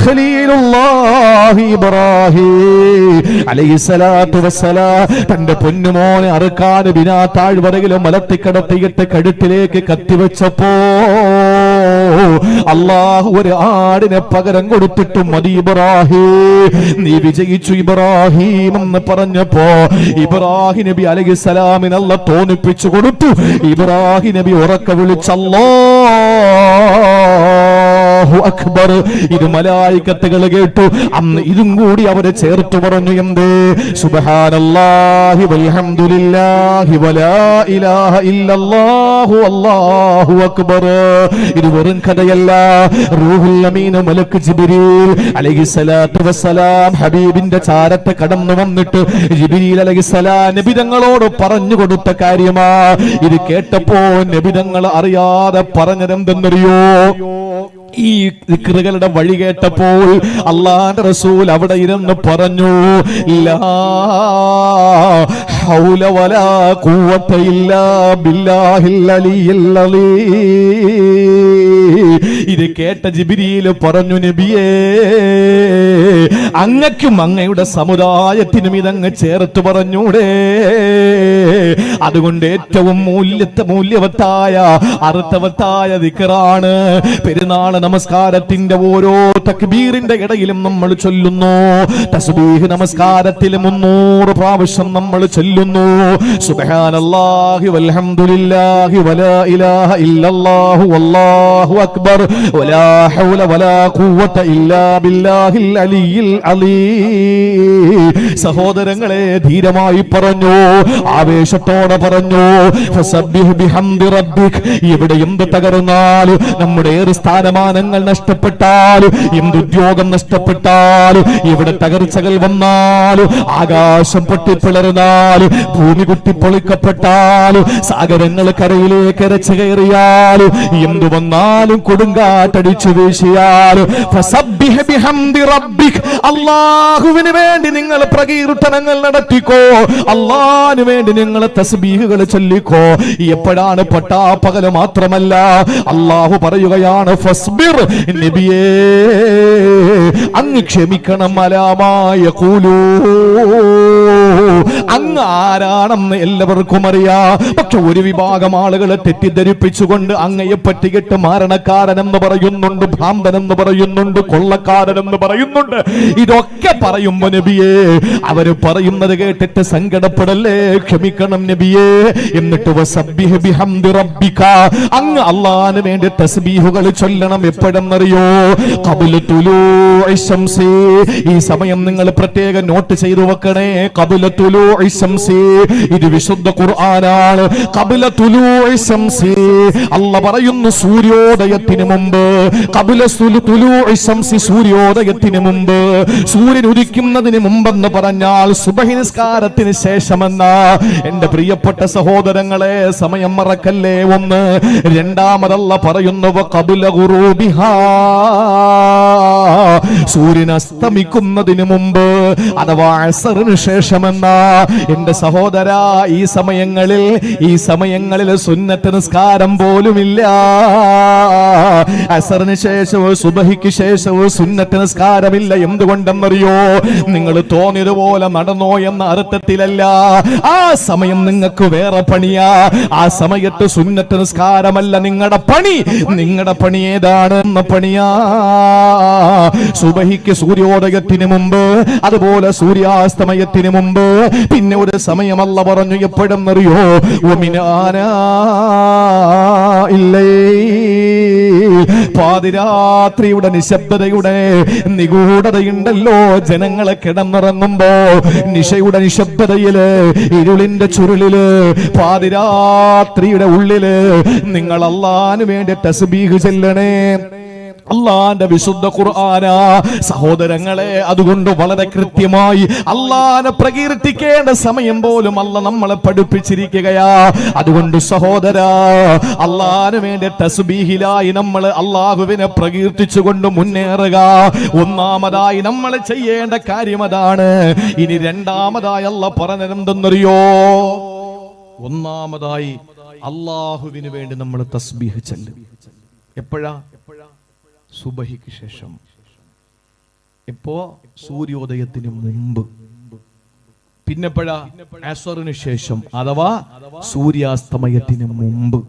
ഖലീലുല്ലാഹി ഇബ്രാഹിം അലൈഹിസ്സലാത്തു വസ്സലാം തന്റെ പൊന്നുമോനെ അറുക്കാൻ ബിനാ താഴ്വരയിലും മലത്തിക്കടത്തിയിട്ട് കഴുത്തിലേക്ക് കത്തിവെച്ചപ്പോ അല്ലാഹു ഒരു ആടിനെ പകരം കൊടുത്തിട്ടും മതി ഇബ്രാഹിം, നീ വിജയിച്ചു ഇബ്രാഹിം എന്ന് പറഞ്ഞപ്പോ ഇബ്രാഹിം നബി അലൈഹിസ്സലാമിനെ അല്ലാഹ് തോന്നിപ്പിച്ചു കൊടുത്തു. ഇബ്രാഹിം നബി ഉറക്കെ വിളിച്ചല്ലാഹു അക്ബർ. ഇത് മലായിക്കത്തുകൾ കേട്ടു. അന്ന് ഇതും കൂടി അവരെ ചേർത്ത് പറഞ്ഞു. എന്ത്? സുബ്ഹാനല്ലാഹി വൽഹംദുലില്ലാഹി വലാ ഇലാഹ ഇല്ലല്ലാഹു അല്ലാഹു അക്ബർ. ഇത് വെറും കഥയല്ല. റൂഹുൽ അമീൻ മലക്ക് ജിബ്രീൽ അലൈഹിസ്സലാത്തു വസ്സലാം ഹബീബിന്റെ ചാരത്തെ കടന്നു വന്നിട്ട് ജിബ്രീൽ അലൈഹിസ്സലാം നബി തങ്ങളോട് പറഞ്ഞു കൊടുത്ത കാര്യമാ. ഇത് കേട്ടപ്പോ നബി തങ്ങൾ അറിയാതെ പറഞ്ഞതെന്തെന്നറിയോ? ഈ ദിക്റുകളുടെ വഴി കേട്ടപ്പോൾ അല്ലാഹുവിന്റെ റസൂൽ അവിടെ ഇരുന്ന് പറഞ്ഞു ലാ ഹൗല വലാ ഖുവത ഇല്ലാ ബില്ലാഹിൽ അലിയിൽ അലീം. ഇത് കേട്ട ജിബ്രീൽ പറഞ്ഞു നബിയേ, അങ്ങക്കും അങ്ങയുടെ സമുദായത്തിനും ഇതങ്ങ് ചേർത്ത് പറഞ്ഞൂടെ. അതുകൊണ്ട് ഏറ്റവും മൂല്യവത്തായ അർത്ഥവത്തായ ദിക്റാണ് പെരുന്നാൾ നമസ്കാരത്തിന്റെ ഓരോ തക്ബീറിന്റെ ഇടയിലും നമ്മൾ ചൊല്ലുന്നു. തസ്ബീഹ് നമസ്കാരത്തിൽ 300 പ്രാവശ്യം നമ്മൾ ചൊല്ലുന്നു. സുബ്ഹാനല്ലാഹി വൽഹംദുലില്ലാഹി വലാ ഇലാഹ ഇല്ലല്ലാഹു വല്ലാഹു അക്ബർ വലാ ഹൗല വലാ ഖുവത ഇല്ലാ ബില്ലാഹിൽ അലിയിൽ അലീം. സഹോദരങ്ങളെ, ധീരമായി പറഞ്ഞു, ആവേശത്തോടെ പറഞ്ഞു. ഫസബ്ബിഹ് ബിഹംദി റബ്ബിക്. ഇവിടെ എന്ത് തകർന്നാലും, നമ്മുടെ ഏറെ സ്ഥാനമാനങ്ങൾ നഷ്ടപ്പെട്ടാലും, എന്തുദ്യോഗം നഷ്ടപ്പെട്ടാലും, ഇവിടെ തകർച്ചകൾ വന്നാലും, ആകാശം പൊട്ടിപ്പിളർന്നാലും, ഭൂമി കുട്ടിപ്പൊളിക്കപ്പെട്ടാലും, സാഗരങ്ങൾ കരയിലേക്ക് ഇരച്ചു കയറിയാലും, എന്തു വന്നാലും, കൊടുങ്കാറ്റടിച്ചു വീശിയാലും, ഫസബ്ബിഹ് ബിഹംദി റബ്ബിക്. അല്ലാഹുവിന് വേണ്ടി നിങ്ങൾ പ്രകീർത്തനങ്ങൾ നടത്തിക്കോ. അല്ലാഹുവിന് വേണ്ടി നിങ്ങൾ തസ്ബീഹുകൾ ചൊല്ലിക്കോ. എപ്പോഴാണ്? പട്ടാപ്പകല് മാത്രമല്ല. അല്ലാഹു പറയുകയാണ് ഫസ്ബിർ, നബിയേ അങ്ങ് ക്ഷമിക്കണം. അലാമായ ഖൂലൂ, അങ്ങ് ആരാണെന്ന് എല്ലാവർക്കും അറിയാം. പക്ഷെ ഒരു വിഭാഗം ആളുകളെ തെറ്റിദ്ധരിപ്പിച്ചുകൊണ്ട് അങ്ങയെ പറ്റിയിട്ട് മാരണക്കാരനെന്ന് പറയുന്നുണ്ട്, ഭ്രാന്തനെന്ന് പറയുന്നുണ്ട്, കൊള്ളക്കാരനെന്ന് പറയുന്നുണ്ട്. ഇതൊക്കെ പറയുമ്പോ നബിയേ, അവര് പറയുന്നത് കേട്ടിട്ട് സങ്കടപ്പെടല്ലേ, ക്ഷമിക്കണം നബിയേ. എന്നിട്ട് വസബ്ബിഹ് ബിഹംദി റബ്ബിക, അങ്ങ് അല്ലാഹുവിന് വേണ്ടി തസ്ബീഹുകൾ ചൊല്ലണം. എപ്പോഴെന്നറിയോ? ഖബ്ല തുലൂഇ ശംസി. ഈ സമയം നിങ്ങൾ പ്രത്യേകം നോട്ട് ചെയ്തു വെക്കണേ. ഖബ്ല തുലൂഇ ശംസി, ശംസി, ഇത് വിശുദ്ധ ഖുർആനാണ്. ഖബ്ല തുലൂഇ ശംസി, അല്ലാഹ് പറയുന്നു സൂര്യോദയത്തിന് മുമ്പ്. ഖബ്ല തുലൂഇ ശംസി, സൂര്യോദയത്തിന് മുമ്പ്, സൂര്യൻ ഉദിക്കുന്നതിന് മുമ്പെന്ന് പറഞ്ഞാൽ സുബഹി നിസ്കാരത്തിന് ശേഷമെന്ന. എന്റെ പ്രിയപ്പെട്ട സഹോദരങ്ങളെ, സമയം മറക്കല്ലേ. ഒന്ന്. രണ്ടാമതല്ല പറയുന്നു ഖബ്ല ഗുറൂബിഹാ, സൂര്യൻ അസ്തമിക്കുന്നതിന് മുമ്പ് അഥവാ അസറിന് ശേഷമെന്ന. എന്റെ സഹോദര, ഈ സമയങ്ങളിൽ സുന്നത്ത് നിസ്കാരം പോലുമില്ല. അസറിന് ശേഷവും സുബഹിക്ക് ശേഷവും സുന്നത്ത് നിസ്കാരമില്ല. എന്തുകൊണ്ടെന്നറിയോ? നിങ്ങൾ തോന്നിയതുപോലെ നടന്നോ എന്ന അർത്ഥത്തിലല്ല. ആ സമയം നിങ്ങൾക്ക് വേറെ പണിയാ. ആ സമയത്ത് സുന്നത്ത് നിസ്കാരമല്ല നിങ്ങളുടെ പണി. നിങ്ങളുടെ പണി ഏതാണെന്ന പണിയാ. സുബഹിക്ക് സൂര്യോദയത്തിന് മുമ്പ്, അതുപോലെ സൂര്യാസ്തമയത്തിന് മുമ്പ്. പിന്നെ ഒരു സമയമല്ല പറഞ്ഞു എപ്പോഴെന്നറിയോ? പാതിരാത്രിയുടെ നിശബ്ദതയുടെ നിഗൂഢതയുണ്ടല്ലോ. ജനങ്ങളെ കിടന്നുറങ്ങുമ്പോ നിശയുടെ നിശബ്ദതയില്, ഇരുളിന്റെ ചുരുളില്, പാതിരാത്രിയുടെ ഉള്ളില് നിങ്ങൾ അല്ലാഹുവിന് വേണ്ടി തസ്ബീഹ് ചൊല്ലണേ. അള്ളാന്റെ വിശുദ്ധ ഖുർആനാ സഹോദരങ്ങളെ. അതുകൊണ്ട് വളരെ കൃത്യമായി അള്ളാനെ പ്രകീർത്തിക്കേണ്ട സമയം പോലും അല്ലാഹ് നമ്മളെ പഠിപ്പിച്ചിരിക്കുകയാ. അതുകൊണ്ട് സഹോദരാ, അള്ളാന് വേണ്ടി തസ്ബീഹിലായി നമ്മൾ അള്ളാഹുവിനെ പ്രകീർത്തിച്ചുകൊണ്ട് മുന്നേറുക. ഒന്നാമതായി നമ്മൾ ചെയ്യേണ്ട കാര്യം അതാണ്. ഇനി രണ്ടാമതായി അല്ലാഹ് പറഞ്ഞതെന്തെന്നറിയോ? ഒന്നാമതായി അള്ളാഹുവിന് വേണ്ടി നമ്മൾ തസ്ബീഹ് ചൊല്ലും. എപ്പോഴാ? സുബഹിക്ക് ശേഷം. ഇപ്പോ സൂര്യോദയത്തിന് മുമ്പ്. പിന്നെപ്പോഴാ? അസ്റിന് ശേഷം അഥവാ സൂര്യാസ്തമയത്തിന് മുമ്പ്.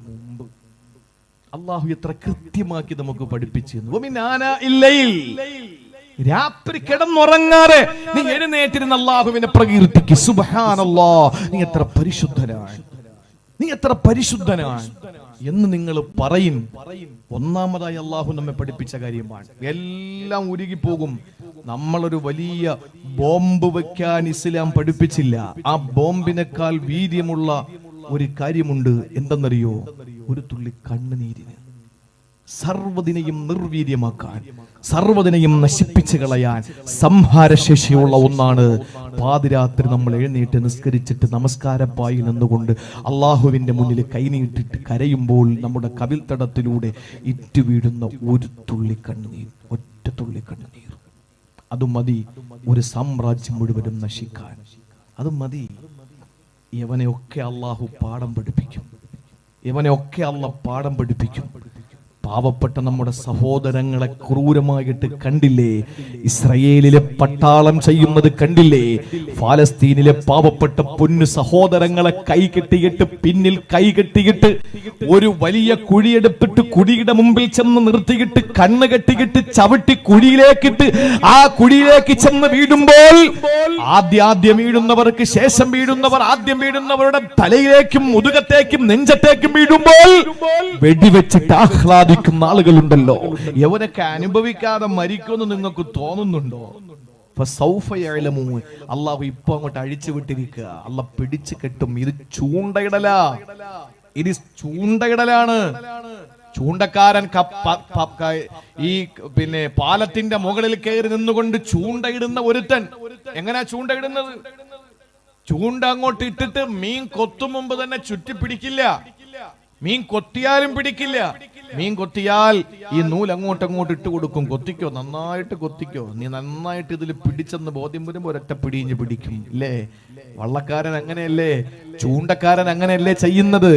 അള്ളാഹു എത്ര കൃത്യമാക്കി നമുക്ക് പഠിപ്പിച്ചു. രാത്രി കിടന്നുറങ്ങാതെ നീ എഴുന്നേറ്റിരുന്ന അള്ളാഹുവിനെ പ്രകീർത്തിക്ക്. സുബ്ഹാനല്ലാഹ്, നീ എത്ര പരിശുദ്ധനാണ്, നീ എത്ര പരിശുദ്ധനാണ് എന്ന് നിങ്ങൾ പറയും. ഒന്നാമതായി അള്ളാഹു നമ്മെ പഠിപ്പിച്ച കാര്യമാണ്. എല്ലാം ഉരുകിപ്പോകും. നമ്മളൊരു വലിയ ബോംബ് വെക്കാൻ ഇസ്ലാം പഠിപ്പിച്ചില്ല. ആ ബോംബിനേക്കാൾ വീര്യമുള്ള ഒരു കാര്യമുണ്ട്. എന്തെന്നറിയോ? ഒരു തുള്ളി കണ്ണുനീരിന് സർവ്വതിനെയും നിർവീര്യമാക്കാൻ, സർവ്വതിനെയും നശിപ്പിച്ചു കളയാൻ സംഹാരശേഷിയുള്ള ഒന്നാണ്. പാതിരാത്രി നമ്മൾ എഴുന്നേറ്റ് നിസ്കരിച്ചിട്ട് നമസ്കാരപ്പായിൽ നിന്നുകൊണ്ട് അള്ളാഹുവിന്റെ മുന്നിൽ കൈനീട്ടിട്ട് കരയുമ്പോൾ നമ്മുടെ കവിൾത്തടത്തിലൂടെ ഇറ്റുവീഴുന്ന ഒരു തുള്ളി കണ്ണുനീർ, ഒറ്റ തുള്ളി കണ്ണുനീർ, അത് മതി ഒരു സാമ്രാജ്യം മുഴുവനും നശിക്കാൻ. അത് മതി. ഇവനെയൊക്കെ അള്ളാഹു പാഠം പഠിപ്പിക്കും. ഇവനെയൊക്കെ അള്ളാഹ് പാഠം പഠിപ്പിക്കും. പാവപ്പെട്ട നമ്മുടെ സഹോദരങ്ങളെ ക്രൂരമായിട്ട് കണ്ടില്ലേ? ഇസ്രയേലിലെ പട്ടാളം ചെയ്യുന്നത് കണ്ടില്ലേ? ഫലസ്തീനിലെ പാവപ്പെട്ട പൊന്നു സഹോദരങ്ങളെ കൈകെട്ടിയിട്ട്, പിന്നിൽ കൈകെട്ടിയിട്ട്, ഒരു വലിയ കുഴിയെടുത്തിട്ട് കുഴിയുടെ മുമ്പിൽ ചെന്ന് നിർത്തിയിട്ട് കണ്ണ് കെട്ടിയിട്ട് ചവിട്ടി കുഴിയിലേക്കിട്ട്, ആ കുഴിയിലേക്ക് ചെന്ന് വീഴുമ്പോൾ ആദ്യം വീഴുന്നവർക്ക് ശേഷം വീഴുന്നവർ, ആദ്യം വീഴുന്നവരുടെ തലയിലേക്കും മുതുകത്തേക്കും നെഞ്ചത്തേക്കും വീഴുമ്പോൾ വെടിവെച്ചിട്ട് ആഹ്ലാദിക്കുന്ന ആളുകളുണ്ടല്ലോ. എവരൊക്കെ അനുഭവിക്കാതെ മരിക്കുമെന്ന് നിങ്ങൾക്ക് തോന്നുന്നുണ്ടോ? അള്ളാഹു ഇപ്പൊ അങ്ങോട്ട് അഴിച്ചു വിട്ടിരിക്കുക. അള്ളാഹ് പിടിച്ചു കെട്ടും. ഇത് ചൂണ്ടയിടലാ. ഇത് ചൂണ്ടയിടലാണ്. ചൂണ്ടക്കാരൻ ഈ പാലത്തിന്റെ മുകളിൽ കയറി നിന്നുകൊണ്ട് ചൂണ്ടയിടുന്ന ഒരുത്തൻ എങ്ങനെയാ ചൂണ്ടയിടുന്നത്? ചൂണ്ട അങ്ങോട്ട് ഇട്ടിട്ട് മീൻ കൊത്തും മുമ്പ് തന്നെ ചുറ്റി പിടിക്കില്ല. മീൻ കൊത്തിയാലും പിടിക്കില്ല. മീൻ കൊത്തിയാൽ ഈ നൂല് അങ്ങോട്ട് ഇട്ട് കൊടുക്കും. കൊത്തിക്കോ, നന്നായിട്ട് കൊത്തിക്കോ, നീ നന്നായിട്ട് ഇതിൽ പിടിച്ചെന്ന് ബോധ്യം വരുമ്പോ ഒരൊറ്റ പിടിഞ്ഞ് പിടിക്കും. ഇല്ലേ? വള്ളക്കാരൻ അങ്ങനെയല്ലേ? ചൂണ്ടക്കാരൻ അങ്ങനെയല്ലേ ചെയ്യുന്നത്?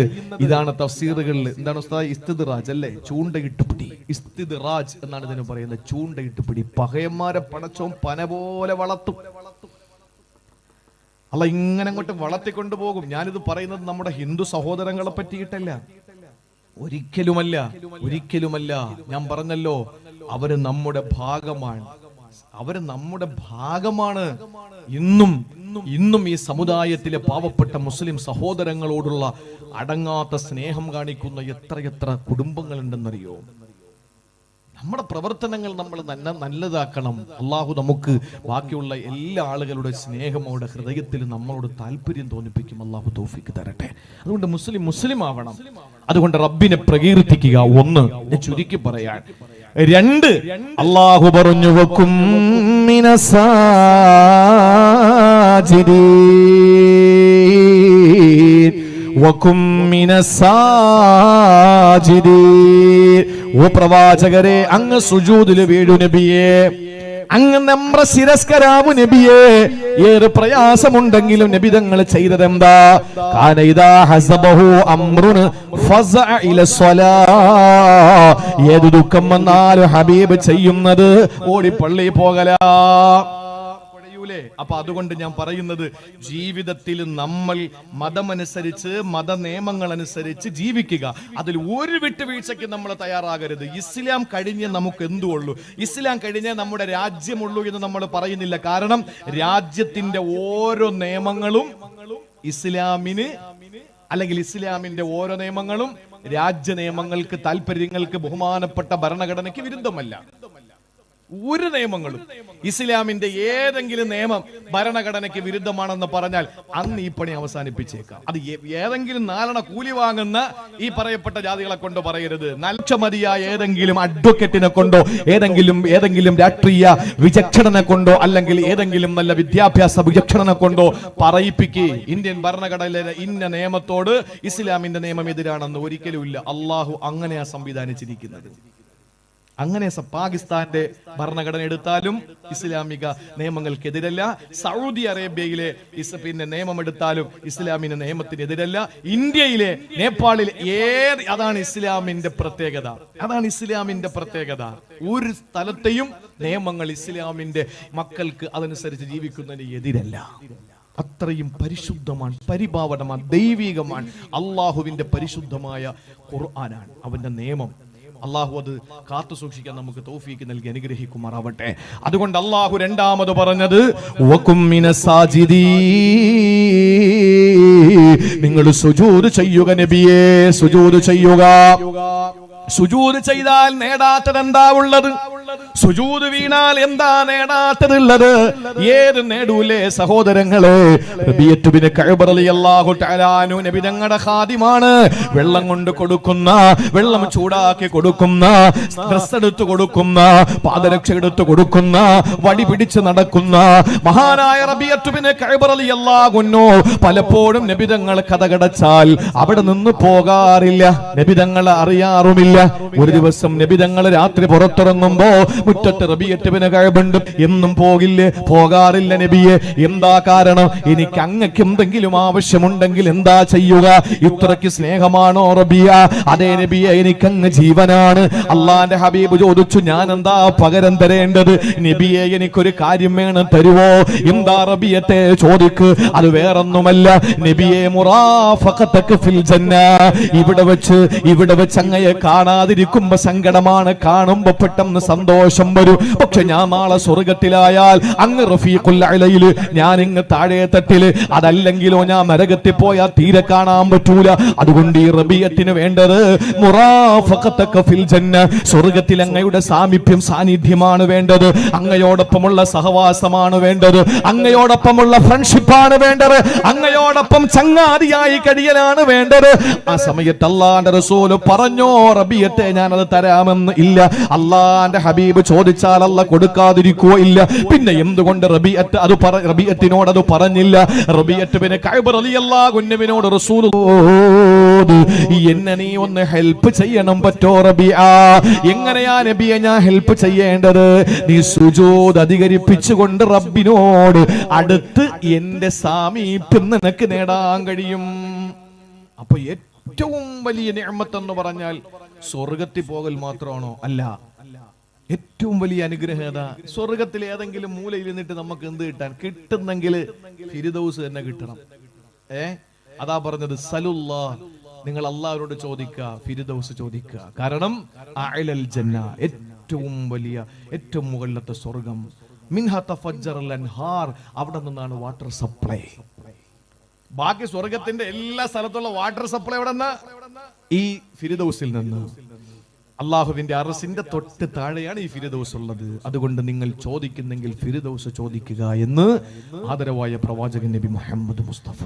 ഇതാണ് തഫ്സീറുകളിൽ എന്താണ് ഉസ്താദ്? ഇസ്തിദ്റാജ് അല്ലേ? ചൂണ്ടയിട്ട് പിടി. ഇസ്തിദ്റാജ് എന്നാണ് ഇതിന് പറയുന്നത്. ചൂണ്ടയിട്ട് പിടി. പകയന്മാരെ പടച്ചോൻ പന പോലെ വളർത്തും. അല്ല ഇങ്ങനെ അങ്ങോട്ട് വളർത്തിക്കൊണ്ടു പോകും. ഞാനിത് പറയുന്നത് നമ്മുടെ ഹിന്ദു സഹോദരങ്ങളെ പറ്റിയിട്ടല്ല, ഒരിക്കലുമല്ല, ഒരിക്കലുമല്ല. ഞാൻ പറഞ്ഞല്ലോ, അവര് നമ്മുടെ ഭാഗമാണ്. അവര് നമ്മുടെ ഭാഗമാണ്. ഇന്നും ഈ സമുദായത്തിലെ പാവപ്പെട്ട മുസ്ലിം സഹോദരങ്ങളോടുള്ള അടങ്ങാത്ത സ്നേഹം കാണിക്കുന്ന എത്രയെത്ര കുടുംബങ്ങളുണ്ടെന്നറിയോ? നമ്മുടെ പ്രവർത്തനങ്ങൾ നമ്മൾ നല്ലതാക്കണം. അള്ളാഹു നമുക്ക് ബാക്കിയുള്ള എല്ലാ ആളുകളുടെ സ്നേഹമോടെ ഹൃദയത്തിൽ നമ്മളോട് താല്പര്യം തോന്നിപ്പിക്കും. അള്ളാഹു തൗഫീഖ് തരട്ടെ. അതുകൊണ്ട് മുസ്ലിം ആവണം. അതുകൊണ്ട് റബ്ബിനെ പ്രകീർത്തിക്കുക. ഒന്ന്, ഞാൻ ചുരുക്കി പറയാൻ. രണ്ട്, അള്ളാഹു പറഞ്ഞു വക്കും മിനസാജിദീൻ വകും മിനസാജിദീൻ. ഓ പ്രവാചകരെ, അങ്ങ് സുജൂദിൽ വീഴു നബിയേ, അങ്ങ് നമ്മുടെ ശിരസ്കരാമു നബിയേ. ഏറെ പ്രയാസമുണ്ടെങ്കിലും നബി തങ്ങൾ ചെയ്തതെന്താ? കാന ഇദാ ഹസബഹു അംറുൻ ഫസഅ ഇലസ്സലാ. ഏത് ദുഃഖം വന്നാലും ഹബീബ് ചെയ്യുന്നത് ഓടി പള്ളിയിൽ പോകലാ. അപ്പൊ അതുകൊണ്ട് ഞാൻ പറയുന്നത്, ജീവിതത്തിൽ നമ്മൾ മതമനുസരിച്ച് മത നിയമങ്ങൾ അനുസരിച്ച് ജീവിക്കുക. അതിൽ ഒരു വിട്ടുവീഴ്ചയ്ക്ക് നമ്മൾ തയ്യാറാകരുത്. ഇസ്ലാം കഴിഞ്ഞേ നമുക്ക് എന്തുള്ളൂ, ഇസ്ലാം കഴിഞ്ഞേ നമ്മുടെ രാജ്യമുള്ളൂ എന്ന് നമ്മൾ പറയുന്നില്ല. കാരണം രാജ്യത്തിന്റെ ഓരോ നിയമങ്ങളും ഇസ്ലാമിന്, അല്ലെങ്കിൽ ഇസ്ലാമിന്റെ ഓരോ നിയമങ്ങളും രാജ്യ നിയമങ്ങൾക്ക്, താല്പര്യങ്ങൾക്ക്, ബഹുമാനപ്പെട്ട ഭരണഘടനയ്ക്ക് വിരുദ്ധമല്ല. ഒരു നിയമങ്ങളും ഇസ്ലാമിന്റെ ഏതെങ്കിലും നിയമം ഭരണഘടനയ്ക്ക് വിരുദ്ധമാണെന്ന് പറഞ്ഞാൽ അന്ന് ഈ പണി അവസാനിപ്പിച്ചേക്കാം. അത് ഏതെങ്കിലും 4 കൂലി വാങ്ങുന്ന ഈ പറയപ്പെട്ട ജാതികളെ കൊണ്ട് പറയരുത്. നൽക്ഷമതിയായ ഏതെങ്കിലും അഡ്വക്കേറ്റിനെ കൊണ്ടോ ഏതെങ്കിലും രാഷ്ട്രീയ വിചക്ഷണനെ കൊണ്ടോ അല്ലെങ്കിൽ ഏതെങ്കിലും നല്ല വിദ്യാഭ്യാസ വിചക്ഷണനെ കൊണ്ടോ പറയിപ്പിക്കുക ഇന്ത്യൻ ഭരണഘടനയിലെ ഇന്ന നിയമത്തോട് ഇസ്ലാമിന്റെ നിയമം എതിരാണെന്ന് ഒരിക്കലുമില്ല. അള്ളാഹു അങ്ങനെയാ സംവിധാനിച്ചിരിക്കുന്നത്. അങ്ങനെ പാകിസ്ഥാന്റെ ഭരണഘടന എടുത്താലും ഇസ്ലാമിക നിയമങ്ങൾക്കെതിരല്ല. സൗദി അറേബ്യയിലെ നിയമം എടുത്താലും ഇസ്ലാമിന്റെ നിയമത്തിനെതിരല്ല. ഇന്ത്യയിലെ, നേപ്പാളിലെ അതാണ് ഇസ്ലാമിന്റെ പ്രത്യേകത. ഒരു സ്ഥലത്തെയും നിയമങ്ങൾ ഇസ്ലാമിന്റെ മക്കൾക്ക് അതനുസരിച്ച് ജീവിക്കുന്നതിന് എതിരല്ല. അത്രയും പരിശുദ്ധമാണ്, പരിപാവനമാണ്, ദൈവികമാണ്. അള്ളാഹുവിന്റെ പരിശുദ്ധമായ ഖുർആനാണ് അവന്റെ നിയമം. അള്ളാഹു അത് കാത്തു സൂക്ഷിക്കാൻ നമുക്ക് തൗഫീക്ക് നൽകി അനുഗ്രഹിക്കുമാറാവട്ടെ. അതുകൊണ്ട് അള്ളാഹു രണ്ടാമത് പറഞ്ഞത് വകും മിനസാജിദീൻ, നിങ്ങൾ സുജൂദ് ചെയ്യുക നബിയേ, സുജൂദ് ചെയ്യുക. സുജൂദ് ചെയ്താൽ നേടാത്തത് എന്താ ഉള്ളത്? സുജൂദ് വീണാൽ എന്താ നേടാത്തതുള്ളത്? ഏത് നേടൂലേ സഹോദരങ്ങളെ? റബീഅത്ത് ബിൻ കഅബ് റളിയല്ലാഹു തആല അൻഹു നബി തങ്ങളുടെ ഖാദിമാണ്. വെള്ളം കൊണ്ട് കൊടുക്കുന്ന, വെള്ളം ചൂടാക്കി കൊടുക്കുന്ന, ഡ്രസ് എടുത്ത് കൊടുക്കുന്ന, പാദരക്ഷ എടുത്ത് കൊടുക്കുന്ന, വടി പിടിച്ച് നടക്കുന്ന മഹാനായ റബീഅത്ത് ബിൻ കഅബ് റളിയല്ലാഹു അൻഹു പലപ്പോഴും നബി തങ്ങൾ കഥകടച്ചാൽ അവിടെ നിന്ന് പോകാറില്ല. നബി തങ്ങൾ അറിയാറുമില്ല. ഒരു ദിവസം നബി തങ്ങൾ രാത്രി പുറത്തിറങ്ങുമ്പോ മുറ്റത്ത് റബീഅത്ത് ബിൻ കഅബ് ഉണ്ട്. എന്നും പോകാറില്ല നബിയെ. എന്താ കാരണം? എനിക്ക് അങ്ങക്ക് എന്തെങ്കിലും ആവശ്യമുണ്ടെങ്കിൽ എന്താ ചെയ്യുക? ഇത്രയ്ക്ക് സ്നേഹമാണോ റബിയ? അതേ നബിയെ, എനിക്ക് അങ്ങ് ജീവനാണ്. അള്ളാന്റെ ഹബീബ് ചോദിച്ചു, ഞാൻ എന്താ പകരം തരേണ്ടത്? നബിയെ, എനിക്കൊരു കാര്യം വേണം, തരുവോ? എന്താ റബിയത്തെ? ചോദിക്ക്. അത് വേറൊന്നുമല്ല നബിയെ, മുറാഫഖതക ഫിൽ ജന്ന. ഇവിടെ വെച്ച് അങ്ങയെ കാണാതിരിക്കുമ്പോ സങ്കടമാണ്, കാണുമ്പോ പെട്ടെന്ന് സന്തോഷം വരും. പക്ഷെ ഞാൻ നാളെ സ്വർഗത്തിലായാൽ അങ്ങ് റഫീഖുൽ അലയിൽ, ഞാൻ ഇങ്ങ് താഴെ തട്ടില്, അതല്ലെങ്കിലോ ഞാൻ നരകത്തിൽ പോയാൽ തീരെ കാണാൻ പറ്റൂല. അതുകൊണ്ട് ഈ റബീഅത്തിന് വേണ്ടത് മുറാഫഖതക ഫിൽ ജന്ന, സ്വർഗത്തിൽ അങ്ങയുടെ സാന്നിധ്യമാണ് വേണ്ടത്. അങ്ങയോടൊപ്പമുള്ള സഹവാസമാണ് വേണ്ടത്. അങ്ങയോടൊപ്പമുള്ള ഫ്രണ്ട്ഷിപ്പാണ് വേണ്ടത്. അങ്ങയോടൊപ്പം ചങ്ങാതിയായി കഴിയലാണ് വേണ്ടത്. ആ സമയത്ത് അല്ലാഹുവിന്റെ റസൂൽ പറഞ്ഞോ, റബീഅത്തെ ഞാനത് തരാമെന്ന്? ഇല്ല. അല്ലാഹുവിന്റെ ഹബീബ് ചോദിച്ചാൽ അല്ലാഹ് കൊടുക്കാതിരിക്കുകയോ ഇല്ല. പിന്നെ എന്തുകൊണ്ട് റബീഅത്തിനോട് അത് പറഞ്ഞില്ല? റബീഅത്ത് ബിൻ കഅബ് റളിയല്ലാഹു അൻഹുവിനോട് റസൂൽ, എന്നെ നീ ഒന്ന് ഹെൽപ്പ് ചെയ്യണം പറ്റോ റബീഅ? എങ്ങനെയാ നബിയെ ഞാൻ ഹെൽപ്പ് ചെയ്യേണ്ടത്? നീ സുജൂദ് അധികരിപ്പിച്ചുകൊണ്ട് റബ്ബിനോട് അടുത്ത് എന്റെ സാമീപ്യം നിനക്ക് നേടാൻ കഴിയും. അപ്പൊ ഏറ്റവും വലിയ നിഅമത്ത് എന്ന് പറഞ്ഞാൽ സ്വർഗത്തിൽ പോകൽ മാത്രമാണോ? അല്ല. ഏറ്റവും വലിയ അനുഗ്രഹത സ്വർഗത്തിൽ ഏതെങ്കിലും മൂലയിൽ നിന്നിട്ട് നമുക്ക് എന്ത് കിട്ടുന്നെങ്കിൽ ഫിർദൗസ് തന്നെ കിട്ടണം. അതാ പറഞ്ഞത്, സലുല്ലാ, നിങ്ങൾ അല്ലാഹുവോട് ചോദിക്കുക, ഫിർദൗസ് ചോദിക്കുക. കാരണം അഅലൽ ജന്ന, ഏറ്റവും വലിയ, ഏറ്റവും മുകളിലത്തെ സ്വർഗം. മിൻഹാ തഫജ്ജറൽ അൻഹാർ, അവിടെ നിന്നാണ് വാട്ടർ സപ്ലൈ. ബാക്കി സ്വർഗത്തിന്റെ എല്ലാ സ്ഥലത്തുള്ള വാട്ടർ സപ്ലൈ എവിടെ നിന്ന്? ഈ ഫിർദൗസിൽ നിന്ന്. അള്ളാഹുവിന്റെ അർശിന്റെ തൊട്ട് താഴെയാണ് ഈ ഫിർദൗസ് ഉള്ളത്. അതുകൊണ്ട് നിങ്ങൾ ചോദിക്കുന്നെങ്കിൽ ഫിർദൗസ് ചോദിക്കുക എന്ന് ആദരവായ പ്രവാചകൻ നബി മുഹമ്മദ് മുസ്തഫ.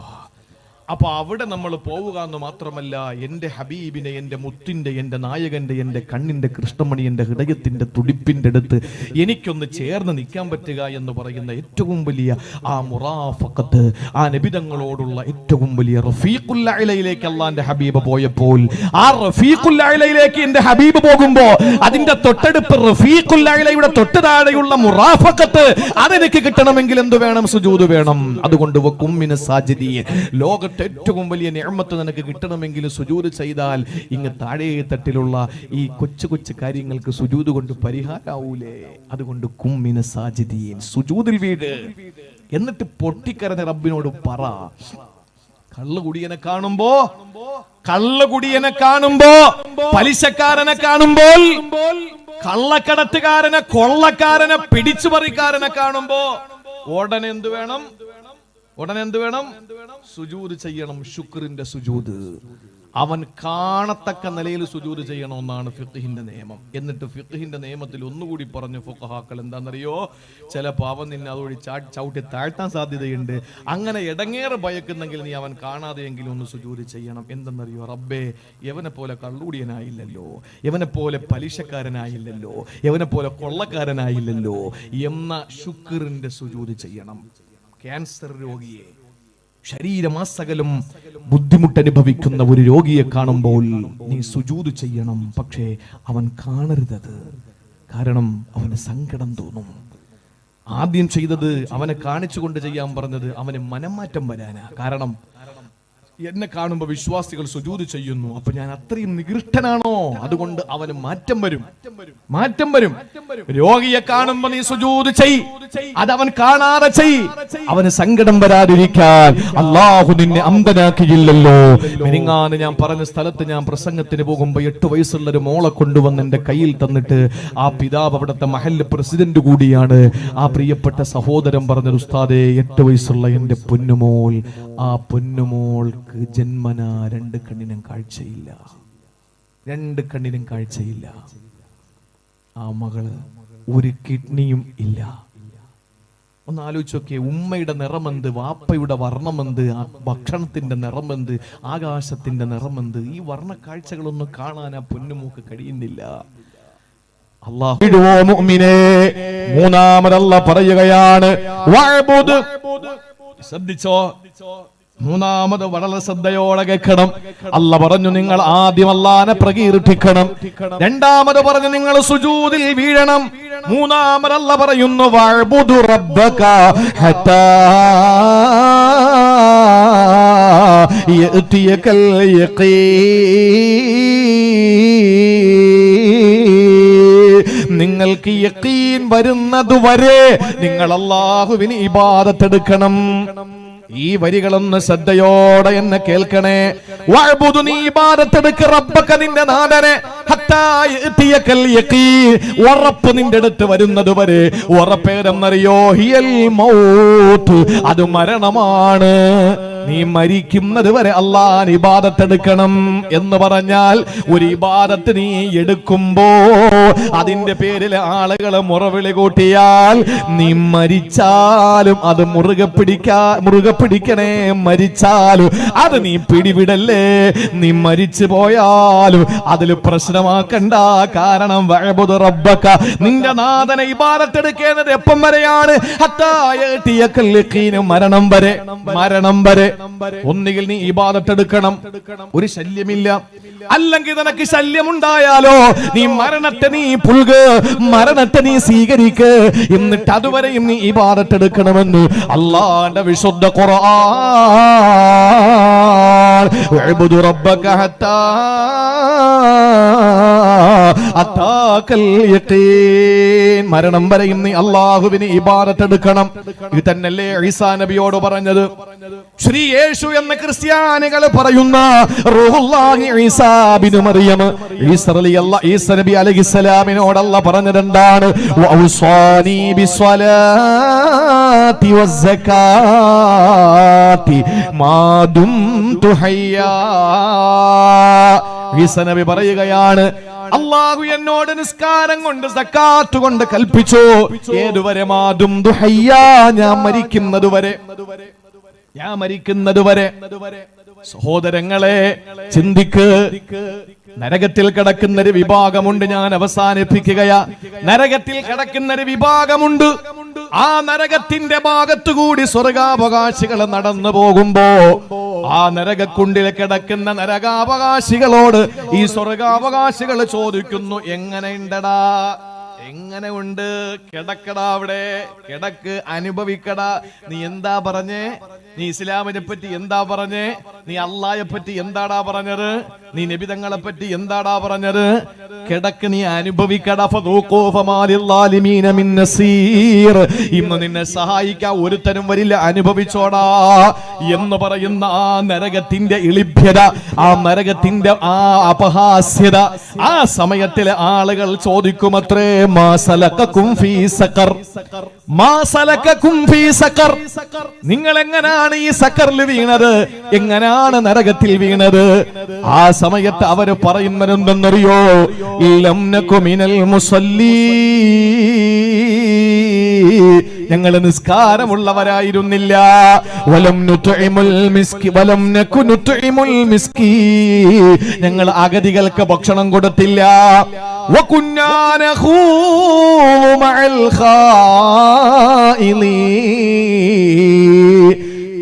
അപ്പൊ അവിടെ നമ്മൾ പോവുക എന്ന് മാത്രമല്ല, എന്റെ ഹബീബിനെ, എന്റെ മുത്തിന്റെ, എന്റെ നായകന്റെ, എന്റെ കണ്ണിന്റെ കൃഷ്ണമണി, എന്റെ ഹൃദയത്തിന്റെ തുടിപ്പിന്റെ അടുത്ത് എനിക്കൊന്ന് ചേർന്ന് നിൽക്കാൻ പറ്റുക എന്ന് പറയുന്ന ഏറ്റവും വലിയ ആ മുറാഫഖത്ത്, ആ നബിതങ്ങളോടുള്ള ഏറ്റവും വലിയ റഫീഖുൽ അഅലയിലേക്ക് അല്ലാഹുവിന്റെ ഹബീബ് പോയപ്പോൾ, ആ റഫീഖുൽ അഅലയിലേക്ക് എന്റെ ഹബീബ് പോകുമ്പോ അതിന്റെ തൊട്ടടുപ്പ് റഫീഖുൽ അഅലയുടെ തൊട്ട് താഴെയുള്ള മുറാഫഖത്ത് അതെനിക്ക് കിട്ടണമെങ്കിൽ എന്ത് വേണം? സുജൂദ് വേണം. അതുകൊണ്ട് വകും മിന സാജിദീൻ, ലോക ഏറ്റവും വലിയ നിഅമത്ത് നിനക്ക് കിട്ടണമെങ്കിൽ സുജൂദ് ചെയ്താൽ ഇങ്ങ് താഴെ തട്ടിലുള്ള ഈ കൊച്ചു കൊച്ചു കാര്യങ്ങൾക്ക് സുജൂദ് കൊണ്ട് പരിഹാരാവൂലേ? അതുകൊണ്ട് കുമ്മിന സാജിദീൻ, സുജൂദിൽ വീട്. എന്നിട്ട് പൊട്ടിക്കരഞ്ഞ റബ്ബിനോട് പറ, കള്ളുകുടിയനെ കാണുമ്പോ, കള്ളുകുടിയനെ കാണുമ്പോ, പലിശക്കാരനെ കാണുമ്പോൾ, കള്ളക്കടത്തുകാരനെ, കൊള്ളക്കാരനെ, പിടിച്ചുപറിക്കാരനെ കാണുമ്പോ ഉടനെ എന്ത് വേണം? സുജൂദ് ചെയ്യണം. ശുക്രിന്റെ സുജൂദ്. അവൻ കാണത്തക്ക നിലയിൽ സുജൂദ് ചെയ്യണമെന്നാണ് ഫിഖ്ഹിന്റെ നിയമം. എന്നിട്ട് ഫിഖ്ഹിന്റെ നിയമത്തിൽ ഒന്നുകൂടി പറഞ്ഞു ഫുഖഹാക്കൾ എന്താണെന്നറിയോ? ചില പാവം നിന്നെ അതോടി ചവിട്ടി താഴ്ത്താൻ സാധ്യതയുണ്ട്. അങ്ങനെ ഇടങ്ങേറെ ഭയക്കുന്നെങ്കിൽ നീ അവൻ കാണാതെയെങ്കിലും ഒന്ന് സുജൂദ് ചെയ്യണം. എന്തെന്നറിയോ? റബ്ബേ, യവനെ പോലെ കള്ളൂടിയനായില്ലല്ലോ, യവനെ പോലെ പലിശക്കാരനായില്ലല്ലോ, യവനെ പോലെ കൊള്ളക്കാരനായില്ലല്ലോ എന്ന ശുക്രിന്റെ സുജൂദ് ചെയ്യണം. ക്യാൻസർ രോഗിയെ, ശരീരമാസകലം ബുദ്ധിമുട്ടനുഭവിക്കുന്ന ഒരു രോഗിയെ കാണുമ്പോൾ നീ സുജൂദ് ചെയ്യണം. പക്ഷേ അവൻ കാണരുതത്. കാരണം അവന് സങ്കടം തോന്നും. ആദ്യം ചെയ്തത് അവനെ കാണിച്ചുകൊണ്ട് ചെയ്യാൻ പറഞ്ഞത് അവന് മനംമാറ്റം വരാനാ. കാരണം എന്നെ കാണുമ്പോ വിശ്വാസികൾ സുജൂദ് ചെയ്യുന്നു, അപ്പൊ ഞാൻ അത്രയും നികൃഷ്ടനാണോ? അതുകൊണ്ട് അവന് മാറ്റം വരും. രോഗിയെ കാണുമ്പോ നീ സുജൂദ് ചെയ്, അതവൻ കാണാതെ ചെയ്. അവന് സങ്കടം വരാതിരിക്കാൻ അള്ളാഹു നിന്നെ അന്ധനാക്കിയില്ലല്ലോ. മെനിങ്ങാന്ന് ഞാൻ പറഞ്ഞ സ്ഥലത്ത് ഞാൻ പ്രസംഗത്തിന് പോകുമ്പോ 8 വയസ്സുള്ള ഒരു മോളെ കൊണ്ടുവന്ന് എന്റെ കയ്യിൽ തന്നിട്ട്, ആ പിതാവ് അവിടുത്തെ മഹല്ല് പ്രസിഡന്റ് കൂടിയാണ്. ആ പ്രിയപ്പെട്ട സഹോദരൻ പറഞ്ഞത്, ഉസ്താദേ, 8 വയസ്സുള്ള എന്റെ പൊന്നുമോൾ, ആ പൊന്നുമോൾ ജന്മന 2 കണ്ണിനും കാഴ്ചയില്ല. 2 കണ്ണിനും കാഴ്ചയില്ല. ആ മകള് ഒരു കിഡ്നിയും ഇല്ല. ഒന്ന് ആലോചിച്ചൊക്കെ, ഉമ്മയുടെ നിറമെന്ത്, വാപ്പയുടെ വർണ്ണമെന്ത്, ഭക്ഷണത്തിന്റെ നിറമെന്ത്, ആകാശത്തിന്റെ നിറമെന്ത്, ഈ വർണ്ണ കാഴ്ചകളൊന്നും കാണാൻ ആ പൊന്നുമോക്ക് കഴിയുന്നില്ല. മൂന്നാമതല്ല പറയുകയാണ്, ശ്രദ്ധിച്ചോ, മൂന്നാമത് വളരെ ശ്രദ്ധയോടെ കേൾക്കണം. അല്ല പറഞ്ഞു, നിങ്ങൾ ആദ്യം അല്ലാഹനെ പ്രകീർത്തിക്കണം. രണ്ടാമത് പറഞ്ഞു, നിങ്ങൾ സുജൂദിൽ വീഴണം. മൂന്നാമത് അല്ല പറയുന്നു, വഅ്ബുദു റബ്ബക ഹത്താ യഅതിയകൽ യഖീൻ. നിങ്ങൾക്ക് യഖീൻ വരുന്നതുവരെ നിങ്ങൾ അല്ലാഹുവിന് ഇബാദത്ത് എടുക്കണം. ഈ വരികളൊന്ന് ശ്രദ്ധയോടെ എന്നെ കേൾക്കണേ. വഅ്ബുദു, നീ ഇബാദത്ത് എടുക്ക, റബ്ബക, നിന്റെ നാഥനെ, ഹത്താ യഅതിയകൽ യഖീൻ, ഉറപ്പ് നിന്റെ അടുത്ത് വരുന്നത് വരെ. ഉറപ്പേതെന്നറിയോ? ഹിയൽ മൗത്ത്, അത് മരണമാണ്. നീ മരിക്കുന്നത് വരെ അല്ലാഹുവിന് ഇബാദത്ത് എടുക്കണം. എന്ന് പറഞ്ഞാൽ ഒരു ഇബാദത്ത് നീ എടുക്കുമ്പോ അതിന്റെ പേരിൽ ആളുകൾ മുറവിളി കൂട്ടിയാൽ നീ മരിച്ചാലും അത് മുറുകെ പിടിക്കണേ. മരിച്ചാലും അത് നീ പിടിവിടല്ലേ. നീ മരിച്ചു പോയാലും അതിൽ പ്രശ്നമാക്കണ്ട. കാരണം വഅ്ബുദു റബ്ബക, നിന്റെ നാഥനെ ഇബാദത്ത് എടുക്കേണ്ടത് എപ്പം വരെയാണ്? ഹത്താ യഅതിയകൽ യഖീൻ, മരണം വരെ. ഒന്നുകിൽ നീ ഇബാദത്ത് എടുക്കണം, ഒരു ശല്യമില്ല. അല്ലെങ്കിൽ നിനക്ക് ശല്യമുണ്ടായാലോ നീ മരണത്തെ നീ പുൽക്, മരണത്തെ നീ സ്വീകരിക്ക്. എന്നിട്ട് അതുവരെയും നീ ഇബാദത്ത് എടുക്കണമെന്ന് അല്ലാഹുവിന്റെ വിശുദ്ധ ഖുർആൻ. വഅ്ബുദു റബ്ബക ഹത്താ അതാകൽ യഖീൻ, മരണം വരെയും നീ അല്ലാഹുവിന് ഇബാദത്ത് എടുക്കണം. ഇത് തന്നെയല്ലേ ഈസാ നബിയോട് പറഞ്ഞത്? ശ്രീ യേശു എന്ന ക്രിസ്ത്യാനികൾ പറയുന്ന റൂഹുല്ലാഹി ഈസാ ബിനു മറിയം, ഈസാ നബി അലൈഹിസ്സലാമിനോട് അല്ലാഹു പറഞ്ഞത് എന്താണ്? വഔസാനി ബിസ്സലാ സ്വലാത്തി വസ്സകാത്തി മാ ദുംതു ഹയ്യാ. ഈസാ നബി പറയുകയാണ്, അല്ലാഹു എന്നോട് നിസ്കാരം കൊണ്ട് സക്കാത്ത് കൊണ്ട് കൽപ്പിച്ചു. ഏതുവരെ? മാ ദുംതു ഹയ്യാ, ഞാൻ മരിക്കുന്നതുവരെ. സഹോദരങ്ങളെ ചിന്തിക്ക്, നരകത്തിൽ കിടക്കുന്ന ഒരു വിഭാഗമുണ്ട്. ഞാൻ അവസാനിപ്പിക്കുകയാ. നരകത്തിൽ കിടക്കുന്ന ഒരു വിഭാഗമുണ്ട്. ആ നരകത്തിന്റെ ഭാഗത്തുകൂടി സ്വർഗാവകാശികൾ നടന്നു പോകുമ്പോ ആ നരകക്കുണ്ടിൽ കിടക്കുന്ന നരകാവകാശികളോട് ഈ സ്വർഗാവകാശികൾ ചോദിക്കുന്നു, എങ്ങനെയുണ്ടടാ, എങ്ങനെ ഉണ്ട്? കിടക്കടാ, അവിടെ കിടക്ക്, അനുഭവിക്കടാ. നീ എന്താ പറഞ്ഞേ? നീ ഇസ്ലാമിനെ പറ്റി എന്താ പറഞ്ഞേ? നീ അള്ളാഹയെ പറ്റി എന്താടാ പറഞ്ഞത്? നീ നബിതങ്ങളെ പറ്റി എന്താടാ പറഞ്ഞത്? കിടക്ക്, നീ അനുഭവിക്കടാ. ഫദൂഖൂ ഫമാ ലിൽസാലിമീന മിൻ നസീർ. ഇന്ന് നിന്നെ സഹായിക്കാൻ ഒരുത്തനും വരില്ല, അനുഭവിച്ചോടാ എന്ന് പറയുന്ന ആ നരകത്തിന്റെ ഇളിഭ്യത, ആ നരകത്തിന്റെ ആ അപഹാസ്യത, ആ സമയത്തിലെ ആളുകൾ ചോദിക്കുമത്രേ, മാ സലകകും ഫീ സഖർ, മാ സലകകും ഫീ സഖർ. നിങ്ങൾ എങ്ങനെയാണ് ഈ സഖറിൽ വീണത്? എങ്ങനെയാണ് നരകത്തിൽ വീണത്? ആ സമയത്ത് അവര് പറയുന്നതെന്തെന്നറിയോ? ലം നകു മിനൽ മുസല്ലീ, ഞങ്ങൾ നിസ്കാരമുള്ളവരായിരുന്നില്ല. വലം നുത്ഇമുൽ മിസ്കി വലം നകു നുത്ഇമുൽ മിസ്കീ, ഞങ്ങൾ അഗതികൾക്ക് ഭക്ഷണം കൊടുത്തില്ല. വകുന്നാ നഖൂമു മഅൽ ഖായിലീ,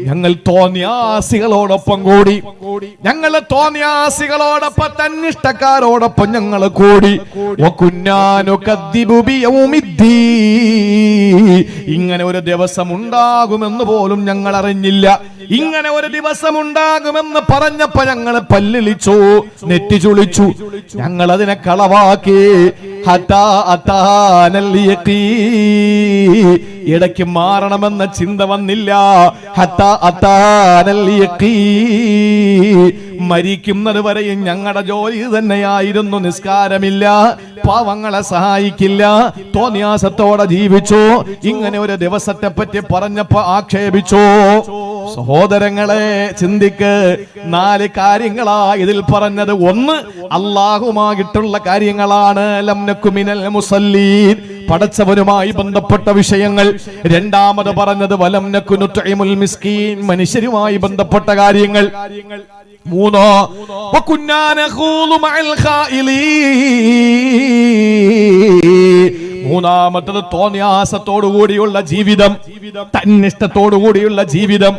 ഞങ്ങൾ തോന്നിയാസികളോടൊപ്പം കൂടി, ഞങ്ങളെ തോന്നിയാസികളോടൊപ്പം, തന്നിഷ്ടക്കാരോടൊപ്പം ഞങ്ങൾ കൂടി. ഇങ്ങനെ ഒരു ദിവസം ഉണ്ടാകുമെന്ന് പോലും ഞങ്ങൾ അറിഞ്ഞില്ല. ഇങ്ങനെ ഒരു ദിവസം ഉണ്ടാകുമെന്ന് പറഞ്ഞപ്പോ ഞങ്ങൾ പല്ലിളിച്ചു, നെറ്റി ചുളിച്ചു, ഞങ്ങൾ അതിനെ കളവാക്കി. ഇടയ്ക്ക് മാറണമെന്ന ചിന്ത വന്നില്ല. മരിക്കുന്നത് വരെയും ഞങ്ങളുടെ ജോലി തന്നെയായിരുന്നു. നിസ്കാരമില്ല, പാവങ്ങളെ സഹായിക്കില്ല, തോന്നിയാസത്തോടെ ജീവിച്ചു. ഇങ്ങനെ ഒരു ദിവസത്തെ പറ്റി പറഞ്ഞപ്പോ ആക്ഷേപിച്ചു. സഹോദരങ്ങളെ ചിന്തിക്ക്, 4 കാര്യങ്ങളാ ഇതിൽ പറഞ്ഞത്. ഒന്ന്, അല്ലാഹുമായിട്ടുള്ള കാര്യങ്ങളാണ്. ലം നകു മിനൽ മുസല്ലീൻ, പടച്ചവനുമായി ബന്ധപ്പെട്ട വിഷയങ്ങൾ. രണ്ടാമത് പറഞ്ഞത് വലം നകു നുത്ഇമുൽ മിസ്കീൻ, മനുഷ്യരുമായി ബന്ധപ്പെട്ട കാര്യങ്ങൾ. 3, വകുന്നാ നഖൂലു മഅൽ ഖായിലീൻ, മൂന്നാമത്തത് തോന്നിയാസത്തോടുകൂടിയുള്ള ജീവിതം, തന്നിഷ്ടത്തോടുകൂടിയുള്ള ജീവിതം.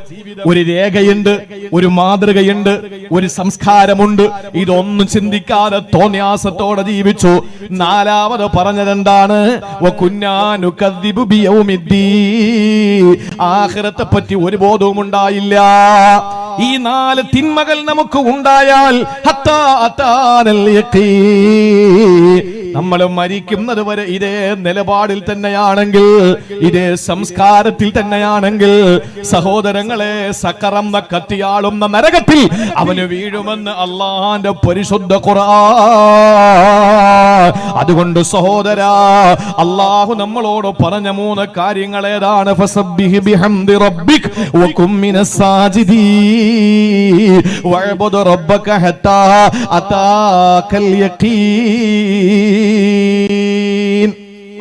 ഒരു രേഖയുണ്ട്, ഒരു മാതൃകയുണ്ട്, ഒരു സംസ്കാരമുണ്ട്. ഇതൊന്നും ചിന്തിക്കാതെ തോന്നിയാസത്തോടെ ജീവിച്ചു. 4 പറഞ്ഞതെന്താണ്? ആഖിറത്തെ പറ്റി ഒരു ബോധവും ഉണ്ടായില്ല. ഈ 4 തിന്മകൾ നമുക്ക് ഉണ്ടായാൽ നമ്മൾ മരിക്കുന്നത് വരെ ഇതേ നിലപാടിൽ തന്നെയാണെങ്കിൽ, ഇതേ സംസ്കാരത്തിൽ തന്നെയാണെങ്കിൽ, സഹോദരങ്ങളെ, സക്കറന്ന കത്തിയാളുന്ന നരകത്തിൽ അവന് വീഴുമെന്ന് അള്ളാന്റെ പരിശുദ്ധ ഖുർആൻ. അതുകൊണ്ട് സഹോദരാ, അള്ളാഹു നമ്മളോട് പറഞ്ഞ 3 കാര്യങ്ങൾ ഏതാണ്? ഫസബ്ബിഹ് ബിഹംദി റബ്ബിക് വകും മിനസ് സാജിദീൻ വഅബ്ദു റബ്ബക ഹത്താ അതാകൽ യഖീൻ.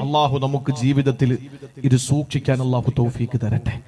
അള്ളാഹു നമുക്ക് ജീവിതത്തിൽ ഇത് സൂക്ഷിക്കാൻ അള്ളാഹു തൗഫീക്ക് തരട്ടെ.